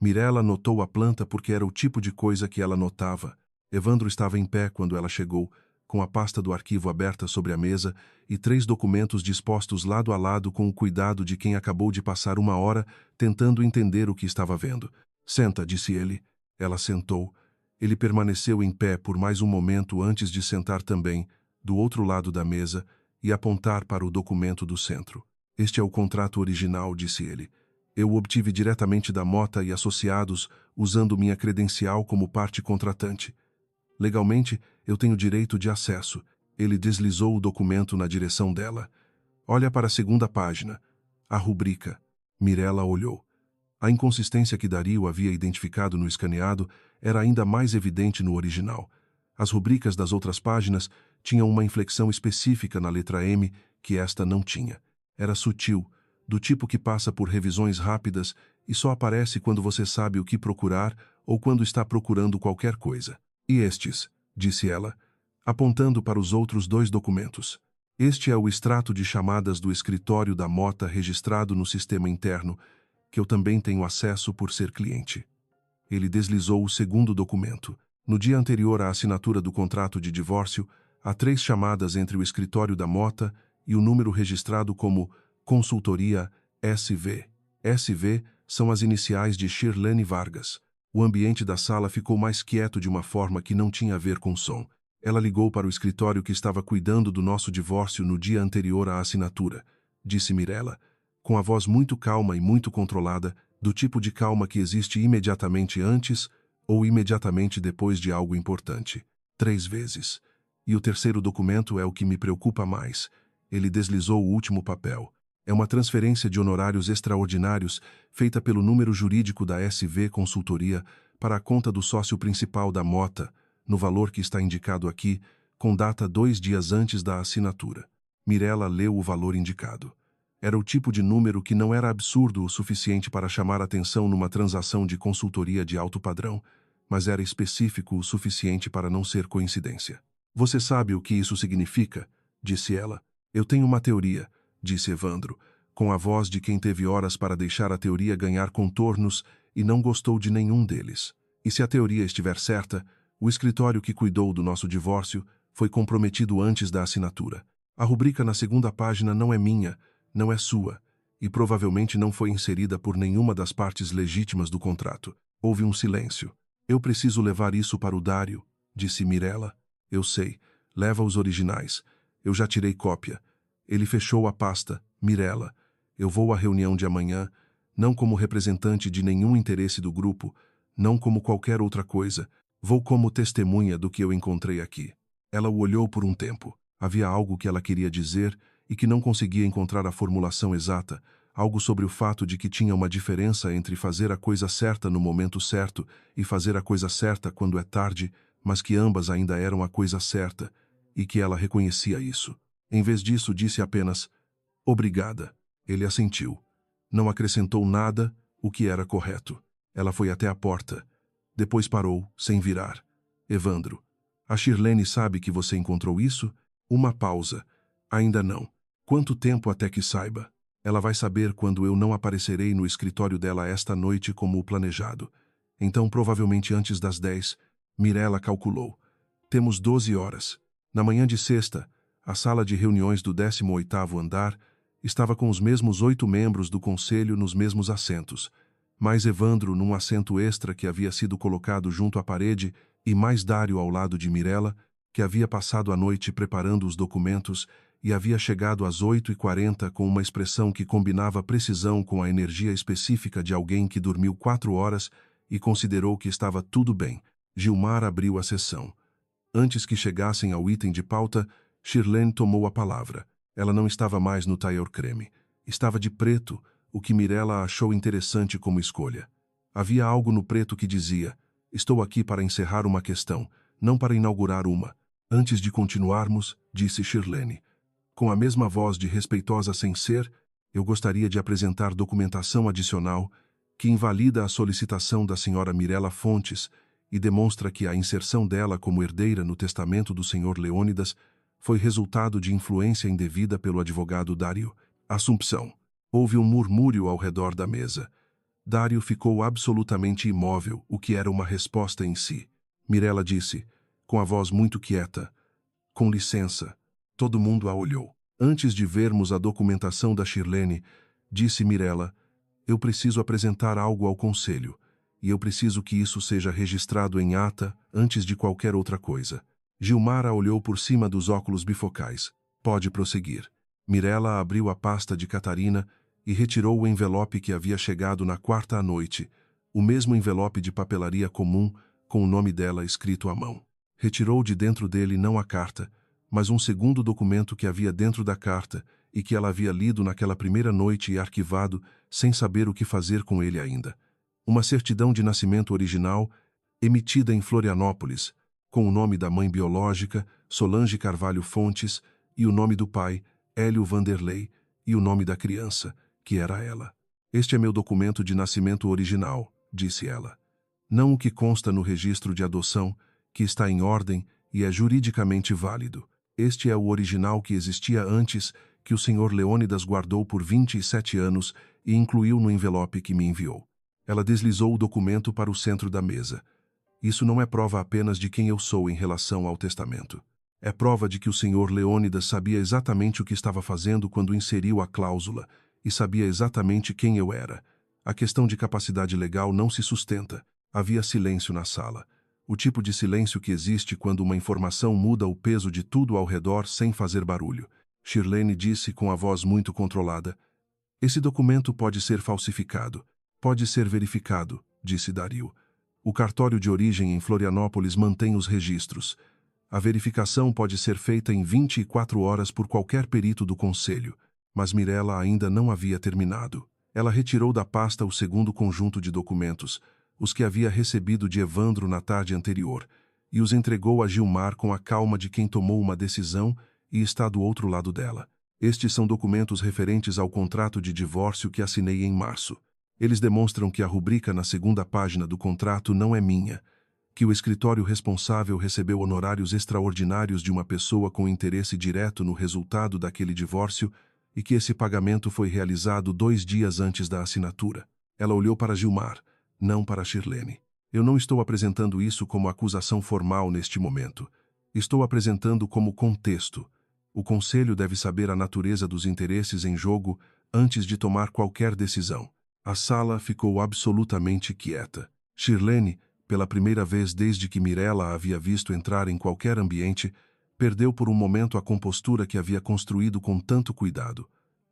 Speaker 1: Mirella notou a planta porque era o tipo de coisa que ela notava. Evandro estava em pé quando ela chegou, com a pasta do arquivo aberta sobre a mesa e 3 documentos dispostos lado a lado com o cuidado de quem acabou de passar uma hora tentando entender o que estava vendo. Senta, disse ele. Ela sentou. Ele permaneceu em pé por mais um momento antes de sentar também, do outro lado da mesa, e apontar para o documento do centro. Este é o contrato original, disse ele. Eu o obtive diretamente da Mota e Associados, usando minha credencial como parte contratante. Legalmente, eu tenho direito de acesso. Ele deslizou o documento na direção dela. Olha para a segunda página. A rubrica. Mirella olhou. A inconsistência que Dario havia identificado no escaneado era ainda mais evidente no original. As rubricas das outras páginas tinham uma inflexão específica na letra M que esta não tinha. Era sutil, do tipo que passa por revisões rápidas e só aparece quando você sabe o que procurar ou quando está procurando qualquer coisa. E estes, disse ela, apontando para os outros 2 documentos. Este é o extrato de chamadas do escritório da Mota registrado no sistema interno, que eu também tenho acesso por ser cliente. Ele deslizou o segundo documento. No dia anterior à assinatura do contrato de divórcio, há 3 chamadas entre o escritório da Mota e o número registrado como Consultoria SV. SV são as iniciais de Shirlene Vargas. O ambiente da sala ficou mais quieto de uma forma que não tinha a ver com som. Ela ligou para o escritório que estava cuidando do nosso divórcio no dia anterior à assinatura, disse Mirella, com a voz muito calma e muito controlada, do tipo de calma que existe imediatamente antes ou imediatamente depois de algo importante. 3 vezes. E o terceiro documento é o que me preocupa mais. Ele deslizou o último papel. É uma transferência de honorários extraordinários feita pelo número jurídico da SV Consultoria para a conta do sócio principal da Mota, no valor que está indicado aqui, com data 2 dias antes da assinatura. Mirella leu o valor indicado. Era o tipo de número que não era absurdo o suficiente para chamar atenção numa transação de consultoria de alto padrão, mas era específico o suficiente para não ser coincidência. Você sabe o que isso significa? Disse ela. Eu tenho uma teoria, disse Evandro, com a voz de quem teve horas para deixar a teoria ganhar contornos e não gostou de nenhum deles. E se a teoria estiver certa, o escritório que cuidou do nosso divórcio foi comprometido antes da assinatura. A rubrica na segunda página não é minha, não é sua, e provavelmente não foi inserida por nenhuma das partes legítimas do contrato. Houve um silêncio. Eu preciso levar isso para o Dário, disse Mirella. Eu sei. Leva os originais. Eu já tirei cópia. Ele fechou a pasta. Mirella. Eu vou à reunião de amanhã, não como representante de nenhum interesse do grupo, não como qualquer outra coisa. Vou como testemunha do que eu encontrei aqui. Ela o olhou por um tempo. Havia algo que ela queria dizer e que não conseguia encontrar a formulação exata, algo sobre o fato de que tinha uma diferença entre fazer a coisa certa no momento certo e fazer a coisa certa quando é tarde, mas que ambas ainda eram a coisa certa, e que ela reconhecia isso. Em vez disso, disse apenas, obrigada. Ele assentiu. Não acrescentou nada, o que era correto. Ela foi até a porta. Depois parou, sem virar. Evandro, a Shirlene sabe que você encontrou isso? Uma pausa. Ainda não. Quanto tempo até que saiba? Ela vai saber quando eu não aparecerei no escritório dela esta noite como o planejado. Então, provavelmente antes das 10, Mirella calculou. Temos 12 horas. Na manhã de sexta, a sala de reuniões do 18º andar estava com os mesmos 8 membros do conselho nos mesmos assentos, mais Evandro num assento extra que havia sido colocado junto à parede e mais Dário ao lado de Mirella, que havia passado a noite preparando os documentos e havia chegado às 8h40 com uma expressão que combinava precisão com a energia específica de alguém que dormiu 4 horas e considerou que estava tudo bem. Gilmar abriu a sessão. Antes que chegassem ao item de pauta, Shirlene tomou a palavra. Ela não estava mais no tailleur creme. Estava de preto, o que Mirella achou interessante como escolha. Havia algo no preto que dizia, estou aqui para encerrar uma questão, não para inaugurar uma. Antes de continuarmos, disse Shirlene, com a mesma voz de respeitosa sem ser, eu gostaria de apresentar documentação adicional que invalida a solicitação da senhora Mirella Fontes e demonstra que a inserção dela como herdeira no testamento do senhor Leônidas foi resultado de influência indevida pelo advogado Dário. Assumpção. Houve um murmúrio ao redor da mesa. Dário ficou absolutamente imóvel, o que era uma resposta em si. Mirella disse, com a voz muito quieta, com licença. Todo mundo a olhou. Antes de vermos a documentação da Shirlene, disse Mirella, eu preciso apresentar algo ao conselho, e eu preciso que isso seja registrado em ata antes de qualquer outra coisa. Gilmar a olhou por cima dos óculos bifocais. Pode prosseguir. Mirella abriu a pasta de Catarina e retirou o envelope que havia chegado na quarta à noite, o mesmo envelope de papelaria comum com o nome dela escrito à mão. Retirou de dentro dele não a carta, mas um segundo documento que havia dentro da carta e que ela havia lido naquela primeira noite e arquivado sem saber o que fazer com ele ainda. Uma certidão de nascimento original, emitida em Florianópolis, com o nome da mãe biológica, Solange Carvalho Fontes, e o nome do pai, Hélio Vanderlei, e o nome da criança, que era ela. Este é meu documento de nascimento original, disse ela. Não o que consta no registro de adoção, que está em ordem e é juridicamente válido. Este é o original que existia antes, que o senhor Leônidas guardou por 27 anos e incluiu no envelope que me enviou. Ela deslizou o documento para o centro da mesa. Isso não é prova apenas de quem eu sou em relação ao testamento. É prova de que o senhor Leônidas sabia exatamente o que estava fazendo quando inseriu a cláusula e sabia exatamente quem eu era. A questão de capacidade legal não se sustenta. Havia silêncio na sala. O tipo de silêncio que existe quando uma informação muda o peso de tudo ao redor sem fazer barulho. Shirlene disse com a voz muito controlada. Esse documento pode ser falsificado. Pode ser verificado, disse Dário. O cartório de origem em Florianópolis mantém os registros. A verificação pode ser feita em 24 horas por qualquer perito do conselho, mas Mirella ainda não havia terminado. Ela retirou da pasta o segundo conjunto de documentos, os que havia recebido de Evandro na tarde anterior, e os entregou a Gilmar com a calma de quem tomou uma decisão e está do outro lado dela. Estes são documentos referentes ao contrato de divórcio que assinei em março. Eles demonstram que a rubrica na segunda página do contrato não é minha, que o escritório responsável recebeu honorários extraordinários de uma pessoa com interesse direto no resultado daquele divórcio e que esse pagamento foi realizado 2 dias antes da assinatura. Ela olhou para Gilmar, não para Shirlene. Eu não estou apresentando isso como acusação formal neste momento. Estou apresentando como contexto. O conselho deve saber a natureza dos interesses em jogo antes de tomar qualquer decisão. A sala ficou absolutamente quieta. Shirlene, pela primeira vez desde que Mirella a havia visto entrar em qualquer ambiente, perdeu por um momento a compostura que havia construído com tanto cuidado.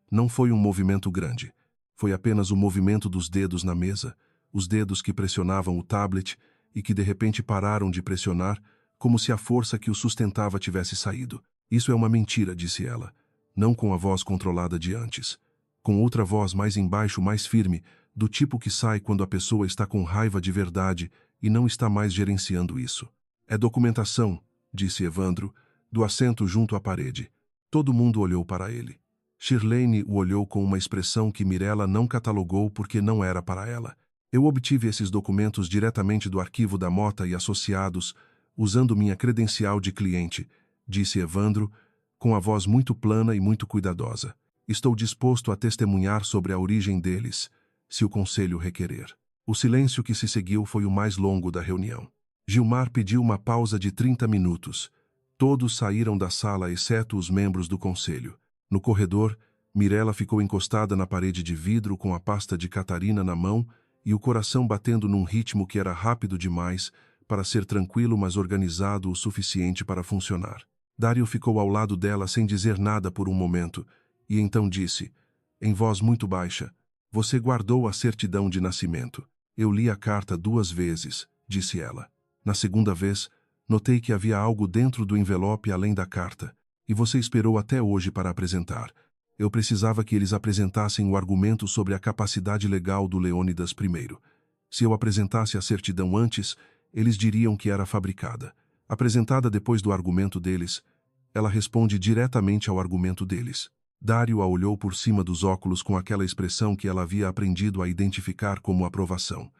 Speaker 1: Não foi um movimento grande. Foi apenas o movimento dos dedos na mesa, os dedos que pressionavam o tablet e que de repente pararam de pressionar, como se a força que o sustentava tivesse saído. Isso é uma mentira, disse ela, não com a voz controlada de antes. Com outra voz mais embaixo, mais firme, do tipo que sai quando a pessoa está com raiva de verdade e não está mais gerenciando isso. É documentação, disse Evandro, do assento junto à parede. Todo mundo olhou para ele. Shirlene o olhou com uma expressão que Mirella não catalogou porque não era para ela. Eu obtive esses documentos diretamente do arquivo da Mota e Associados, usando minha credencial de cliente, disse Evandro, com a voz muito plana e muito cuidadosa. Estou disposto a testemunhar sobre a origem deles, se o conselho requerer. O silêncio que se seguiu foi o mais longo da reunião. Gilmar pediu uma pausa de 30 minutos. Todos saíram da sala, exceto os membros do conselho. No corredor, Mirella ficou encostada na parede de vidro com a pasta de Catarina na mão e o coração batendo num ritmo que era rápido demais para ser tranquilo, mas organizado o suficiente para funcionar. Dário ficou ao lado dela sem dizer nada por um momento, e então disse, em voz muito baixa, você guardou a certidão de nascimento. Eu li a carta 2 vezes, disse ela. Na segunda vez, notei que havia algo dentro do envelope além da carta, e você esperou até hoje para apresentar. Eu precisava que eles apresentassem o argumento sobre a capacidade legal do Leônidas I. Se eu apresentasse a certidão antes, eles diriam que era fabricada. Apresentada depois do argumento deles, ela responde diretamente ao argumento deles. Dário a olhou por cima dos óculos com aquela expressão que ela havia aprendido a identificar como aprovação.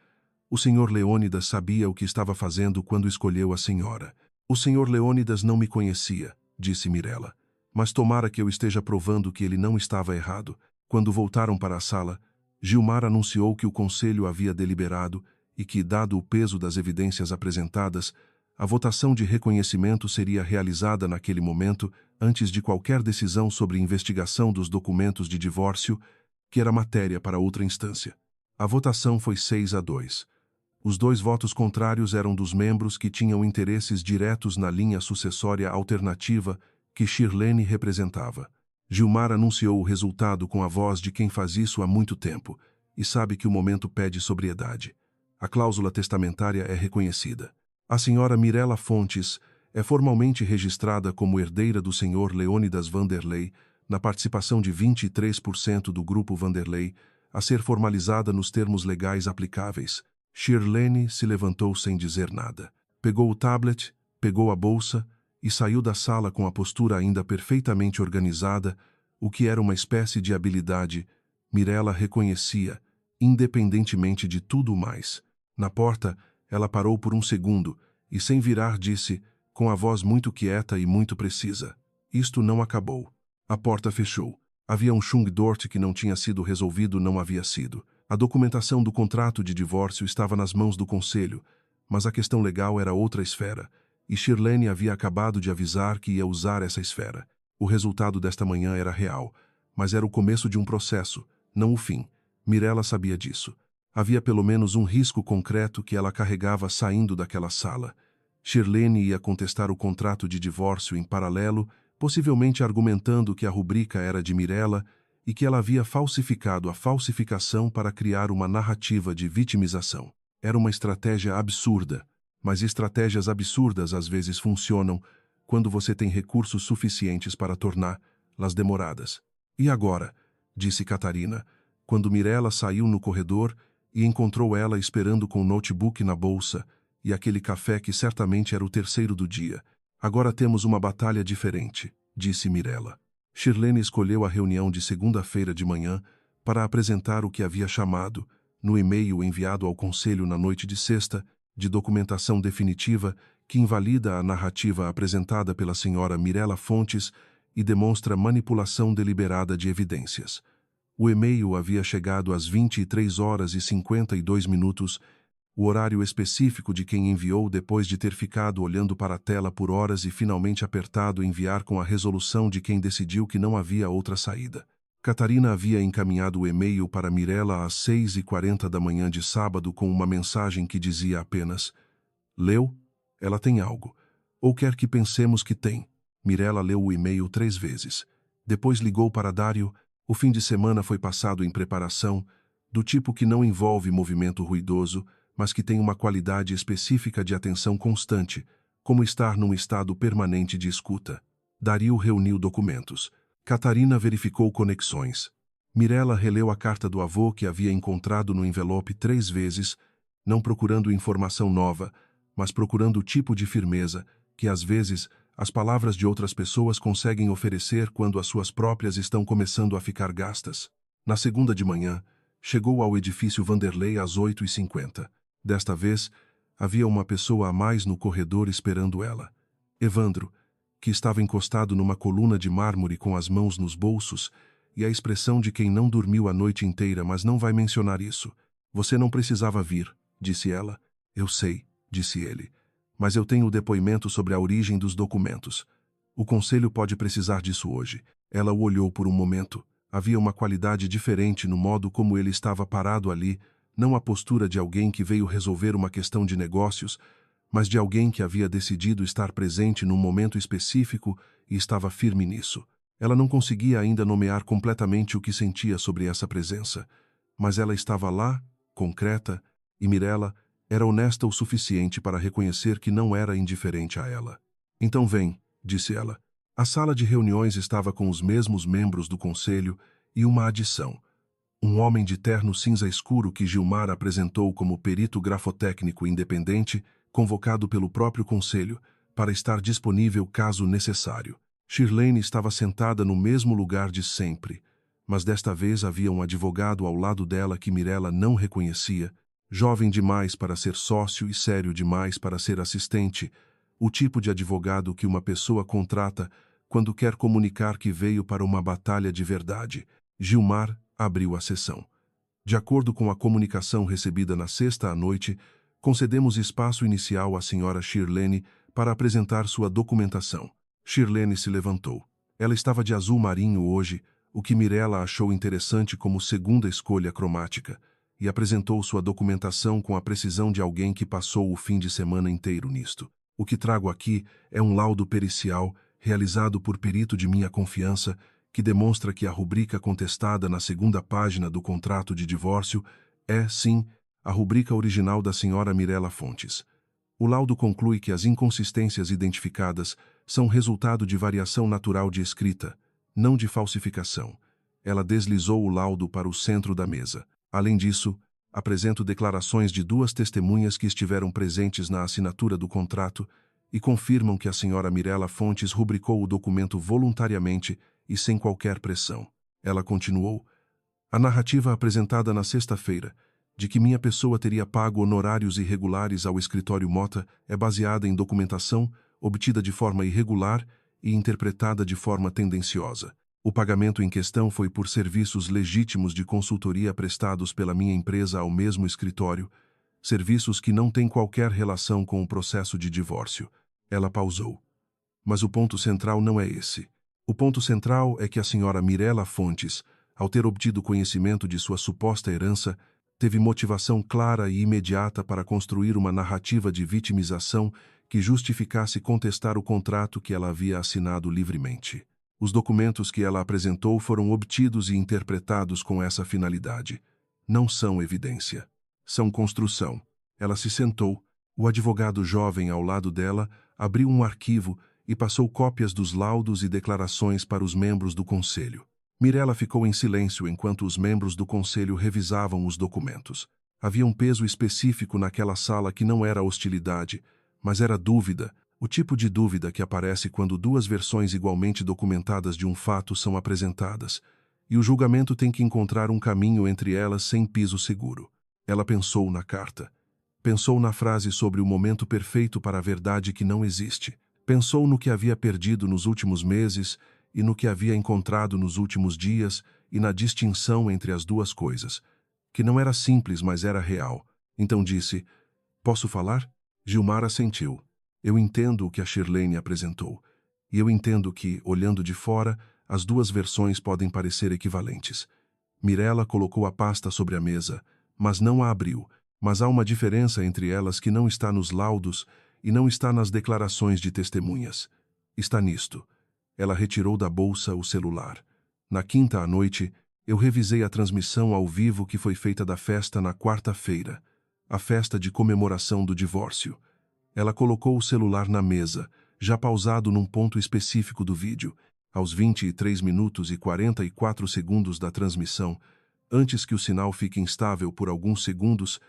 Speaker 1: O Sr. Leônidas sabia o que estava fazendo quando escolheu a senhora. O Sr. Leônidas não me conhecia, disse Mirella. Mas tomara que eu esteja provando que ele não estava errado. Quando voltaram para a sala, Gilmar anunciou que o conselho havia deliberado e que, dado o peso das evidências apresentadas, a votação de reconhecimento seria realizada naquele momento, antes de qualquer decisão sobre investigação dos documentos de divórcio, que era matéria para outra instância. A votação foi 6-2. Os 2 votos contrários eram dos membros que tinham interesses diretos na linha sucessória alternativa que Shirlene representava. Gilmar anunciou o resultado com a voz de quem faz isso há muito tempo e sabe que o momento pede sobriedade. A cláusula testamentária é reconhecida. A senhora Mirella Fontes é formalmente registrada como herdeira do Sr. Leônidas Vanderlei, na participação de 23% do Grupo Vanderlei, a ser formalizada nos termos legais aplicáveis. Shirlene se levantou sem dizer nada. Pegou o tablet, pegou a bolsa e saiu da sala com a postura ainda perfeitamente organizada, o que era uma espécie de habilidade. Mirella reconhecia, independentemente de tudo mais. Na porta, ela parou por um segundo e, sem virar, disse, com a voz muito quieta e muito precisa, isto não acabou. A porta fechou. Havia um Schungdort que não tinha sido resolvido, não havia sido. A documentação do contrato de divórcio estava nas mãos do conselho, mas a questão legal era outra esfera, e Shirlene havia acabado de avisar que ia usar essa esfera. O resultado desta manhã era real, mas era o começo de um processo, não o fim. Mirella sabia disso. Havia pelo menos um risco concreto que ela carregava saindo daquela sala. Shirlene ia contestar o contrato de divórcio em paralelo, possivelmente argumentando que a rubrica era de Mirella e que ela havia falsificado a falsificação para criar uma narrativa de vitimização. Era uma estratégia absurda, mas estratégias absurdas às vezes funcionam quando você tem recursos suficientes para torná-las demoradas. E agora? Disse Catarina, quando Mirella saiu no corredor e encontrou ela esperando com o notebook na bolsa e aquele café que certamente era o terceiro do dia. Agora temos uma batalha diferente, disse Mirella. Shirlene escolheu a reunião de segunda-feira de manhã para apresentar o que havia chamado, no e-mail enviado ao conselho na noite de sexta, de documentação definitiva que invalida a narrativa apresentada pela senhora Mirella Fontes e demonstra manipulação deliberada de evidências. O e-mail havia chegado às 23h52, o horário específico de quem enviou depois de ter ficado olhando para a tela por horas e finalmente apertado enviar com a resolução de quem decidiu que não havia outra saída. Catarina havia encaminhado o e-mail para Mirella às 6h40 da manhã de sábado com uma mensagem que dizia apenas: "Leu? Ela tem algo. Ou quer que pensemos que tem." Mirella leu o e-mail 3 vezes. Depois ligou para Dário. O fim de semana foi passado em preparação, do tipo que não envolve movimento ruidoso, mas que tem uma qualidade específica de atenção constante, como estar num estado permanente de escuta. Dário reuniu documentos. Catarina verificou conexões. Mirella releu a carta do avô que havia encontrado no envelope 3 vezes, não procurando informação nova, mas procurando o tipo de firmeza que, às vezes, as palavras de outras pessoas conseguem oferecer quando as suas próprias estão começando a ficar gastas. Na segunda de manhã, chegou ao edifício Vanderlei às 8h50. Desta vez, havia uma pessoa a mais no corredor esperando ela. Evandro, que estava encostado numa coluna de mármore com as mãos nos bolsos, e a expressão de quem não dormiu a noite inteira, mas não vai mencionar isso. "Você não precisava vir", disse ela. "Eu sei", disse ele. "Mas eu tenho o depoimento sobre a origem dos documentos. O conselho pode precisar disso hoje." Ela o olhou por um momento. Havia uma qualidade diferente no modo como ele estava parado ali, não a postura de alguém que veio resolver uma questão de negócios, mas de alguém que havia decidido estar presente num momento específico e estava firme nisso. Ela não conseguia ainda nomear completamente o que sentia sobre essa presença, mas ela estava lá, concreta, e Mirella era honesta o suficiente para reconhecer que não era indiferente a ela. "Então vem", disse ela. A sala de reuniões estava com os mesmos membros do conselho e uma adição. Um homem de terno cinza escuro que Gilmar apresentou como perito grafotécnico independente, convocado pelo próprio conselho, para estar disponível caso necessário. Shirlene estava sentada no mesmo lugar de sempre, mas desta vez havia um advogado ao lado dela que Mirella não reconhecia, jovem demais para ser sócio e sério demais para ser assistente, o tipo de advogado que uma pessoa contrata quando quer comunicar que veio para uma batalha de verdade. Gilmar abriu a sessão. De acordo com a comunicação recebida na sexta à noite, concedemos espaço inicial à senhora Shirlene para apresentar sua documentação. Shirlene se levantou. Ela estava de azul marinho hoje, o que Mirella achou interessante como segunda escolha cromática, e apresentou sua documentação com a precisão de alguém que passou o fim de semana inteiro nisto. "O que trago aqui é um laudo pericial, realizado por perito de minha confiança, que demonstra que a rubrica contestada na segunda página do contrato de divórcio é, sim, a rubrica original da senhora Mirella Fontes. O laudo conclui que as inconsistências identificadas são resultado de variação natural de escrita, não de falsificação." Ela deslizou o laudo para o centro da mesa. "Além disso, apresento declarações de 2 testemunhas que estiveram presentes na assinatura do contrato e confirmam que a senhora Mirella Fontes rubricou o documento voluntariamente e sem qualquer pressão." Ela continuou: "A narrativa apresentada na sexta-feira, de que minha pessoa teria pago honorários irregulares ao escritório Mota, é baseada em documentação obtida de forma irregular e interpretada de forma tendenciosa. O pagamento em questão foi por serviços legítimos de consultoria prestados pela minha empresa ao mesmo escritório, serviços que não têm qualquer relação com o processo de divórcio." Ela pausou. "Mas o ponto central não é esse. O ponto central é que a senhora Mirella Fontes, ao ter obtido conhecimento de sua suposta herança, teve motivação clara e imediata para construir uma narrativa de vitimização que justificasse contestar o contrato que ela havia assinado livremente. Os documentos que ela apresentou foram obtidos e interpretados com essa finalidade. Não são evidência. São construção. Ela se sentou. O advogado jovem ao lado dela abriu um arquivo e passou cópias dos laudos e declarações para os membros do conselho. Mirella ficou em silêncio enquanto os membros do conselho revisavam os documentos. Havia um peso específico naquela sala que não era hostilidade, mas era dúvida, o tipo de dúvida que aparece quando duas versões igualmente documentadas de um fato são apresentadas, e o julgamento tem que encontrar um caminho entre elas sem piso seguro. Ela pensou na carta. Pensou na frase sobre o momento perfeito para a verdade que não existe. Pensou no que havia perdido nos últimos meses e no que havia encontrado nos últimos dias e na distinção entre as duas coisas, que não era simples, mas era real. Então disse, posso falar? Gilmar assentiu. Eu entendo o que a Shirlene apresentou. E eu entendo que, olhando de fora, as duas versões podem parecer equivalentes. Mirella colocou a pasta sobre a mesa, mas não a abriu. Mas há uma diferença entre elas que não está nos laudos e não está nas declarações de testemunhas. Está nisto. Ela retirou da bolsa o celular. Na quinta à noite, eu revisei a transmissão ao vivo que foi feita da festa na quarta-feira, a festa de comemoração do divórcio. Ela colocou o celular na mesa, já pausado num ponto específico do vídeo, aos 23 minutos e 44 segundos da transmissão, antes que o sinal fique instável por alguns segundos.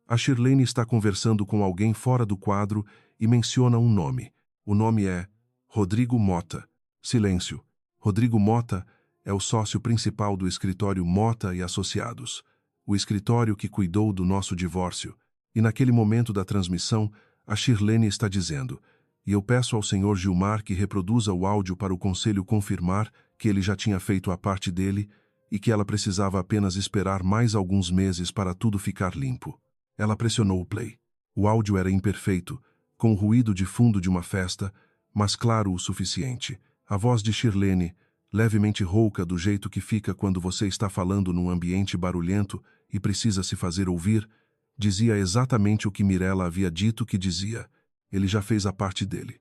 Speaker 1: A Shirlene está conversando com alguém fora do quadro e menciona um nome. O nome é Rodrigo Mota. Silêncio. Rodrigo Mota é o sócio principal do escritório Mota e Associados, o escritório que cuidou do nosso divórcio. E naquele momento da transmissão, a Shirlene está dizendo, e eu peço ao senhor Gilmar que reproduza o áudio para o conselho confirmar que ele já tinha feito a parte dele e que ela precisava apenas esperar mais alguns meses para tudo ficar limpo. Ela pressionou o play. O áudio era imperfeito, com o ruído de fundo de uma festa, mas claro o suficiente. A voz de Shirlene, levemente rouca do jeito que fica quando você está falando num ambiente barulhento e precisa se fazer ouvir, dizia exatamente o que Mirella havia dito que dizia. Ele já fez a parte dele.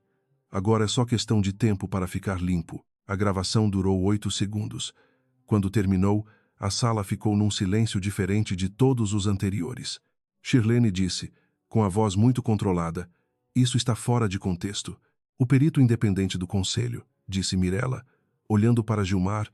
Speaker 1: Agora é só questão de tempo para ficar limpo. A gravação durou 8 segundos. Quando terminou, a sala ficou num silêncio diferente de todos os anteriores. Shirlene disse, com a voz muito controlada, isso está fora de contexto. O perito independente do conselho, disse Mirella, olhando para Gilmar,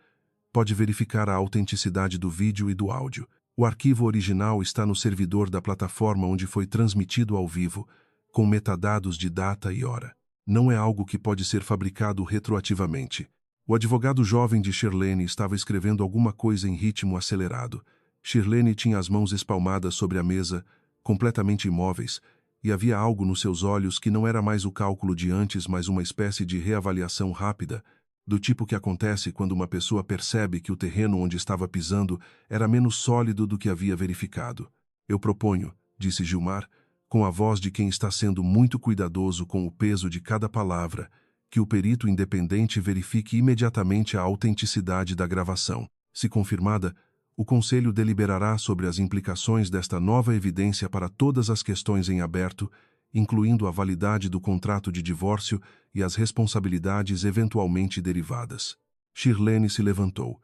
Speaker 1: pode verificar a autenticidade do vídeo e do áudio. O arquivo original está no servidor da plataforma onde foi transmitido ao vivo, com metadados de data e hora. Não é algo que pode ser fabricado retroativamente. O advogado jovem de Shirlene estava escrevendo alguma coisa em ritmo acelerado. Shirlene tinha as mãos espalmadas sobre a mesa, completamente imóveis, e havia algo nos seus olhos que não era mais o cálculo de antes, mas uma espécie de reavaliação rápida, do tipo que acontece quando uma pessoa percebe que o terreno onde estava pisando era menos sólido do que havia verificado. Eu proponho, disse Gilmar, com a voz de quem está sendo muito cuidadoso com o peso de cada palavra, que o perito independente verifique imediatamente a autenticidade da gravação. Se confirmada, o Conselho deliberará sobre as implicações desta nova evidência para todas as questões em aberto, incluindo a validade do contrato de divórcio e as responsabilidades eventualmente derivadas. Shirlene se levantou.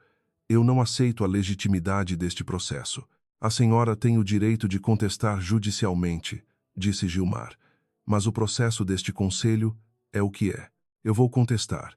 Speaker 1: Eu não aceito a legitimidade deste processo. A senhora tem o direito de contestar judicialmente, disse Gilmar. Mas o processo deste conselho é o que é. Eu vou contestar.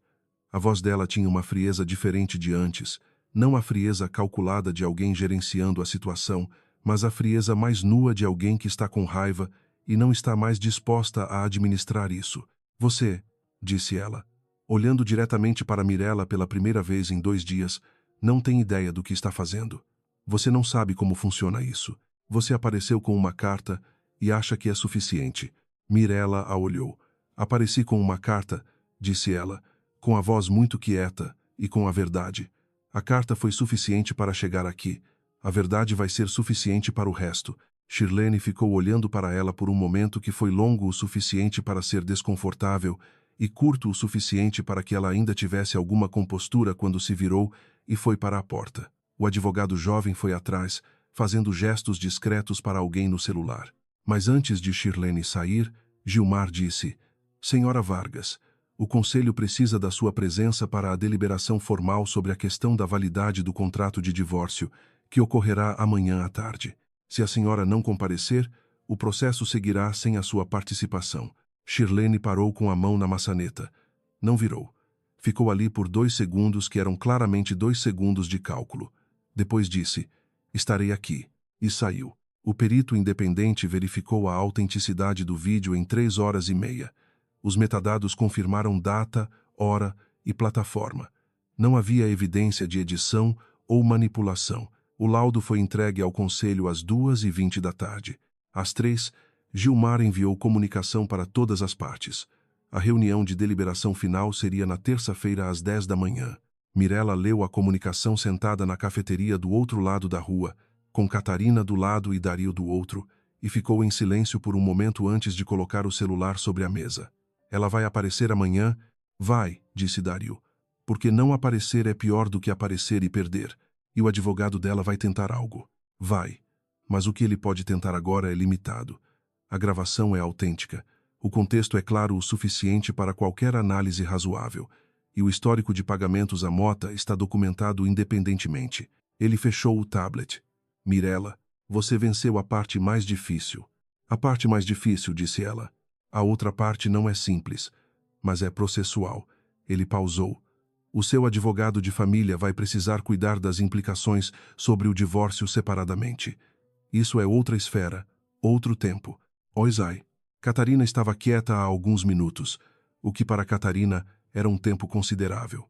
Speaker 1: A voz dela tinha uma frieza diferente de antes, não a frieza calculada de alguém gerenciando a situação, mas a frieza mais nua de alguém que está com raiva e não está mais disposta a administrar isso. Você, disse ela, olhando diretamente para Mirella pela primeira vez em 2 dias, não tem ideia do que está fazendo. Você não sabe como funciona isso. Você apareceu com uma carta e acha que é suficiente. Mirella a olhou. Apareci com uma carta, disse ela, com a voz muito quieta e com a verdade. A carta foi suficiente para chegar aqui. A verdade vai ser suficiente para o resto. Shirlene ficou olhando para ela por um momento que foi longo o suficiente para ser desconfortável e curto o suficiente para que ela ainda tivesse alguma compostura quando se virou e foi para a porta. O advogado jovem foi atrás, fazendo gestos discretos para alguém no celular. Mas antes de Shirlene sair, Gilmar disse, Senhora Vargas, o Conselho precisa da sua presença para a deliberação formal sobre a questão da validade do contrato de divórcio, que ocorrerá amanhã à tarde. Se a senhora não comparecer, O processo seguirá sem a sua participação. Shirlene parou com a mão na maçaneta. Não virou. Ficou ali por 2 segundos, que eram claramente 2 segundos de cálculo. Depois disse: "Estarei aqui." E saiu. O perito independente verificou a autenticidade do vídeo em 3 horas e meia. Os metadados confirmaram data, hora e plataforma. Não havia evidência de edição ou manipulação. O laudo foi entregue ao conselho às 2h20 da tarde. Às 3, Gilmar enviou comunicação para todas as partes. A reunião de deliberação final seria na terça-feira às 10 da manhã. Mirella leu a comunicação sentada na cafeteria do outro lado da rua, com Catarina do lado e Dario do outro, e ficou em silêncio por um momento antes de colocar o celular sobre a mesa. "Ela vai aparecer amanhã?" "Vai", disse Dario. "Porque não aparecer é pior do que aparecer e perder. E o advogado dela vai tentar algo." "Vai. Mas o que ele pode tentar agora é limitado. A gravação é autêntica. O contexto é claro o suficiente para qualquer análise razoável. E o histórico de pagamentos à Mota está documentado independentemente." Ele fechou o tablet. "Mirella, você venceu a parte mais difícil." "A parte mais difícil", disse ela. "A outra parte não é simples, mas é processual." Ele pausou. "O seu advogado de família vai precisar cuidar das implicações sobre o divórcio separadamente. Isso é outra esfera, outro tempo." "Oisai." Catarina estava quieta há alguns minutos, o que para Catarina era um tempo considerável.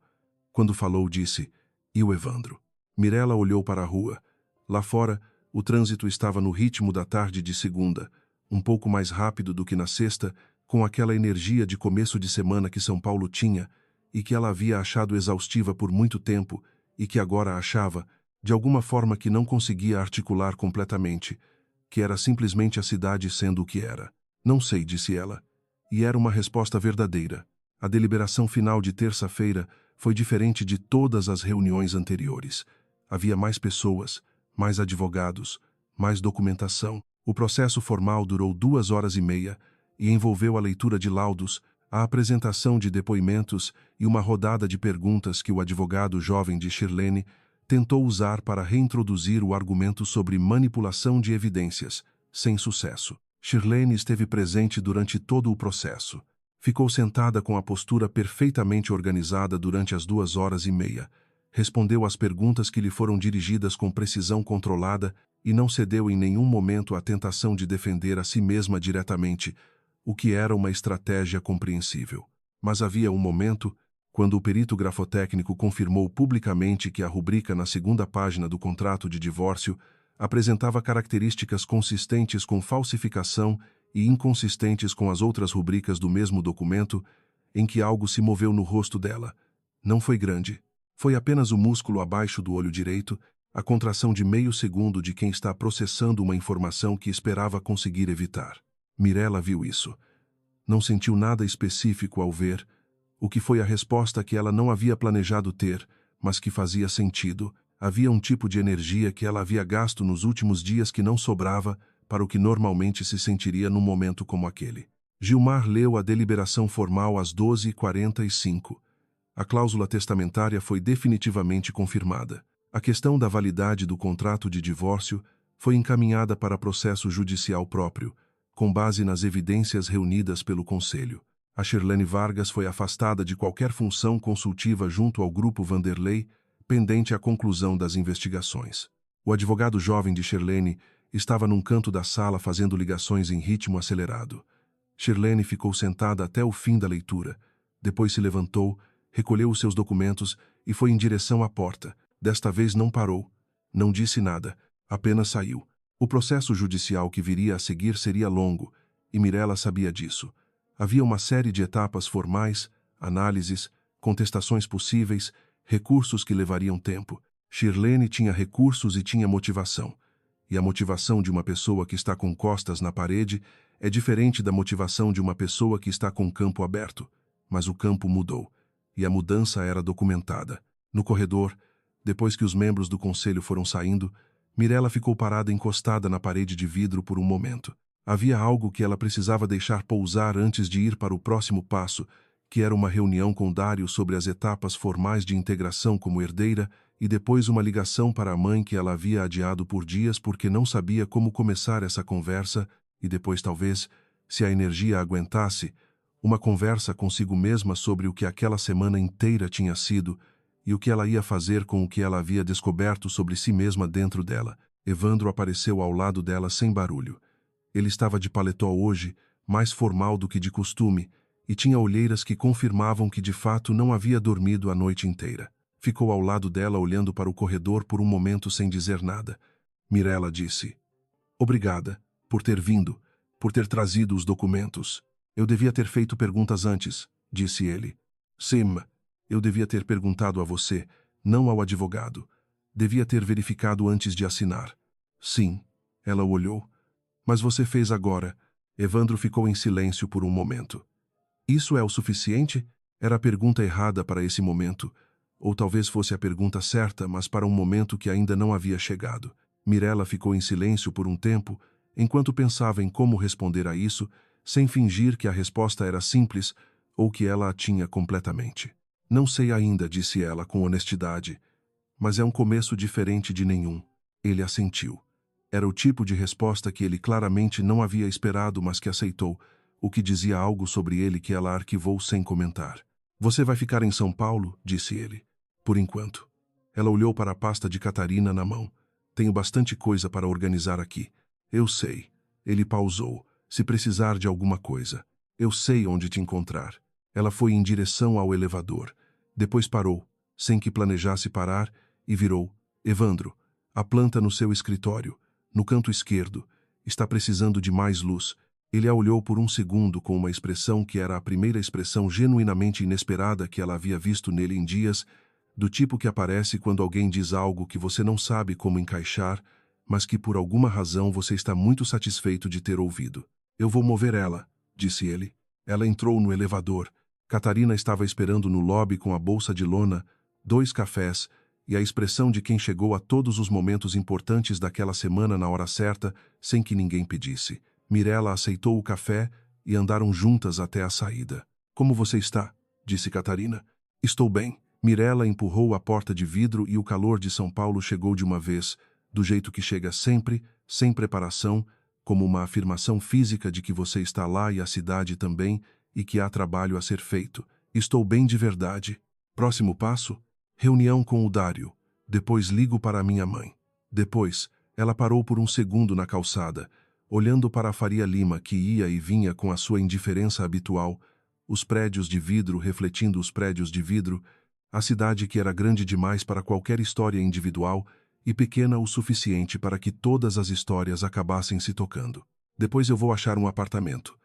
Speaker 1: Quando falou, disse: "E o Evandro?" Mirella olhou para a rua. Lá fora, o trânsito estava no ritmo da tarde de segunda, um pouco mais rápido do que na sexta, com aquela energia de começo de semana que São Paulo tinha e que ela havia achado exaustiva por muito tempo e que agora achava, de alguma forma que não conseguia articular completamente, que era simplesmente a cidade sendo o que era. "Não sei", disse ela. E era uma resposta verdadeira. A deliberação final de terça-feira foi diferente de todas as reuniões anteriores. Havia mais pessoas, mais advogados, mais documentação. O processo formal durou 2 horas e meia e envolveu a leitura de laudos, a apresentação de depoimentos e uma rodada de perguntas que o advogado jovem de Shirlene tentou usar para reintroduzir o argumento sobre manipulação de evidências, sem sucesso. Shirlene esteve presente durante todo o processo. Ficou sentada com a postura perfeitamente organizada durante as 2 horas e meia. Respondeu às perguntas que lhe foram dirigidas com precisão controlada e não cedeu em nenhum momento à tentação de defender a si mesma diretamente, o que era uma estratégia compreensível. Mas havia um momento, quando o perito grafotécnico confirmou publicamente que a rubrica na segunda página do contrato de divórcio apresentava características consistentes com falsificação e inconsistentes com as outras rubricas do mesmo documento, em que algo se moveu no rosto dela. Não foi grande. Foi apenas o músculo abaixo do olho direito, a contração de meio segundo de quem está processando uma informação que esperava conseguir evitar. Mirella viu isso. Não sentiu nada específico ao ver, o que foi a resposta que ela não havia planejado ter, mas que fazia sentido. Havia um tipo de energia que ela havia gasto nos últimos dias que não sobrava para o que normalmente se sentiria num momento como aquele. Gilmar leu a deliberação formal às 12h45. A cláusula testamentária foi definitivamente confirmada. A questão da validade do contrato de divórcio foi encaminhada para processo judicial próprio, com base nas evidências reunidas pelo Conselho. A Shirlene Vargas foi afastada de qualquer função consultiva junto ao Grupo Vanderlei, pendente a conclusão das investigações. O advogado jovem de Shirlene estava num canto da sala fazendo ligações em ritmo acelerado. Shirlene ficou sentada até o fim da leitura. Depois se levantou, recolheu os seus documentos e foi em direção à porta. Desta vez não parou, não disse nada, apenas saiu. O processo judicial que viria a seguir seria longo, e Mirella sabia disso. Havia uma série de etapas formais, análises, contestações possíveis, recursos que levariam tempo. Shirlene tinha recursos e tinha motivação. E a motivação de uma pessoa que está com costas na parede é diferente da motivação de uma pessoa que está com o campo aberto. Mas o campo mudou, e a mudança era documentada. No corredor, depois que os membros do conselho foram saindo, Mirella ficou parada encostada na parede de vidro por um momento. Havia algo que ela precisava deixar pousar antes de ir para o próximo passo, que era uma reunião com Dario sobre as etapas formais de integração como herdeira e depois uma ligação para a mãe que ela havia adiado por dias porque não sabia como começar essa conversa e depois talvez, se a energia aguentasse, uma conversa consigo mesma sobre o que aquela semana inteira tinha sido e o que ela ia fazer com o que ela havia descoberto sobre si mesma dentro dela. Evandro apareceu ao lado dela sem barulho. Ele estava de paletó hoje, mais formal do que de costume, e tinha olheiras que confirmavam que de fato não havia dormido a noite inteira. Ficou ao lado dela olhando para o corredor por um momento sem dizer nada. Mirella disse: "Obrigada, por ter vindo, por ter trazido os documentos. Eu devia ter feito perguntas antes", disse ele. "Sim, eu devia ter perguntado a você, não ao advogado. Devia ter verificado antes de assinar." "Sim." Ela o olhou. "Mas você fez agora." Evandro ficou em silêncio por um momento. "Isso é o suficiente?" Era a pergunta errada para esse momento. Ou talvez fosse a pergunta certa, mas para um momento que ainda não havia chegado. Mirella ficou em silêncio por um tempo, enquanto pensava em como responder a isso, sem fingir que a resposta era simples ou que ela a tinha completamente. "Não sei ainda", disse ela com honestidade, "mas é um começo diferente de nenhum." Ele assentiu. Era o tipo de resposta que ele claramente não havia esperado, mas que aceitou, o que dizia algo sobre ele que ela arquivou sem comentar. "Você vai ficar em São Paulo?", disse ele. "Por enquanto." Ela olhou para a pasta de Catarina na mão. "Tenho bastante coisa para organizar aqui." "Eu sei." Ele pausou. "Se precisar de alguma coisa, eu sei onde te encontrar." Ela foi em direção ao elevador. Depois parou, sem que planejasse parar, e virou. "Evandro, a planta no seu escritório, no canto esquerdo, está precisando de mais luz." Ele a olhou por um segundo com uma expressão que era a primeira expressão genuinamente inesperada que ela havia visto nele em dias, do tipo que aparece quando alguém diz algo que você não sabe como encaixar, mas que por alguma razão você está muito satisfeito de ter ouvido. "Eu vou mover ela", disse ele. Ela entrou no elevador. Catarina estava esperando no lobby com a bolsa de lona, 2 cafés e a expressão de quem chegou a todos os momentos importantes daquela semana na hora certa, sem que ninguém pedisse. Mirella aceitou o café e andaram juntas até a saída. "Como você está?", disse Catarina. "Estou bem." Mirella empurrou a porta de vidro e o calor de São Paulo chegou de uma vez, do jeito que chega sempre, sem preparação, como uma afirmação física de que você está lá e a cidade também, e que há trabalho a ser feito. "Estou bem de verdade." "Próximo passo?" "Reunião com o Dário. Depois ligo para a minha mãe." Depois, ela parou por um segundo na calçada, olhando para a Faria Lima que ia e vinha com a sua indiferença habitual, os prédios de vidro refletindo os prédios de vidro, a cidade que era grande demais para qualquer história individual e pequena o suficiente para que todas as histórias acabassem se tocando. "Depois eu vou achar um apartamento.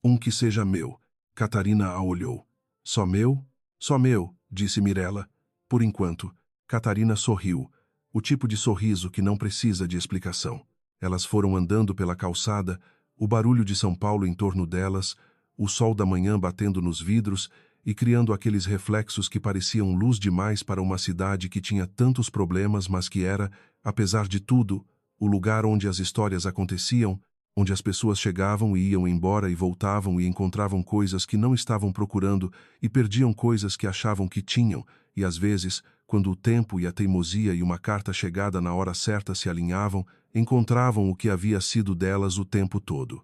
Speaker 1: Um que seja meu." Catarina a olhou. "Só meu?" "Só meu", disse Mirella. Por enquanto. Catarina sorriu, o tipo de sorriso que não precisa de explicação. Elas foram andando pela calçada, o barulho de São Paulo em torno delas, o sol da manhã batendo nos vidros e criando aqueles reflexos que pareciam luz demais para uma cidade que tinha tantos problemas, mas que era, apesar de tudo, o lugar onde as histórias aconteciam, onde as pessoas chegavam e iam embora e voltavam e encontravam coisas que não estavam procurando e perdiam coisas que achavam que tinham, e às vezes, quando o tempo e a teimosia e uma carta chegada na hora certa se alinhavam, encontravam o que havia sido delas o tempo todo.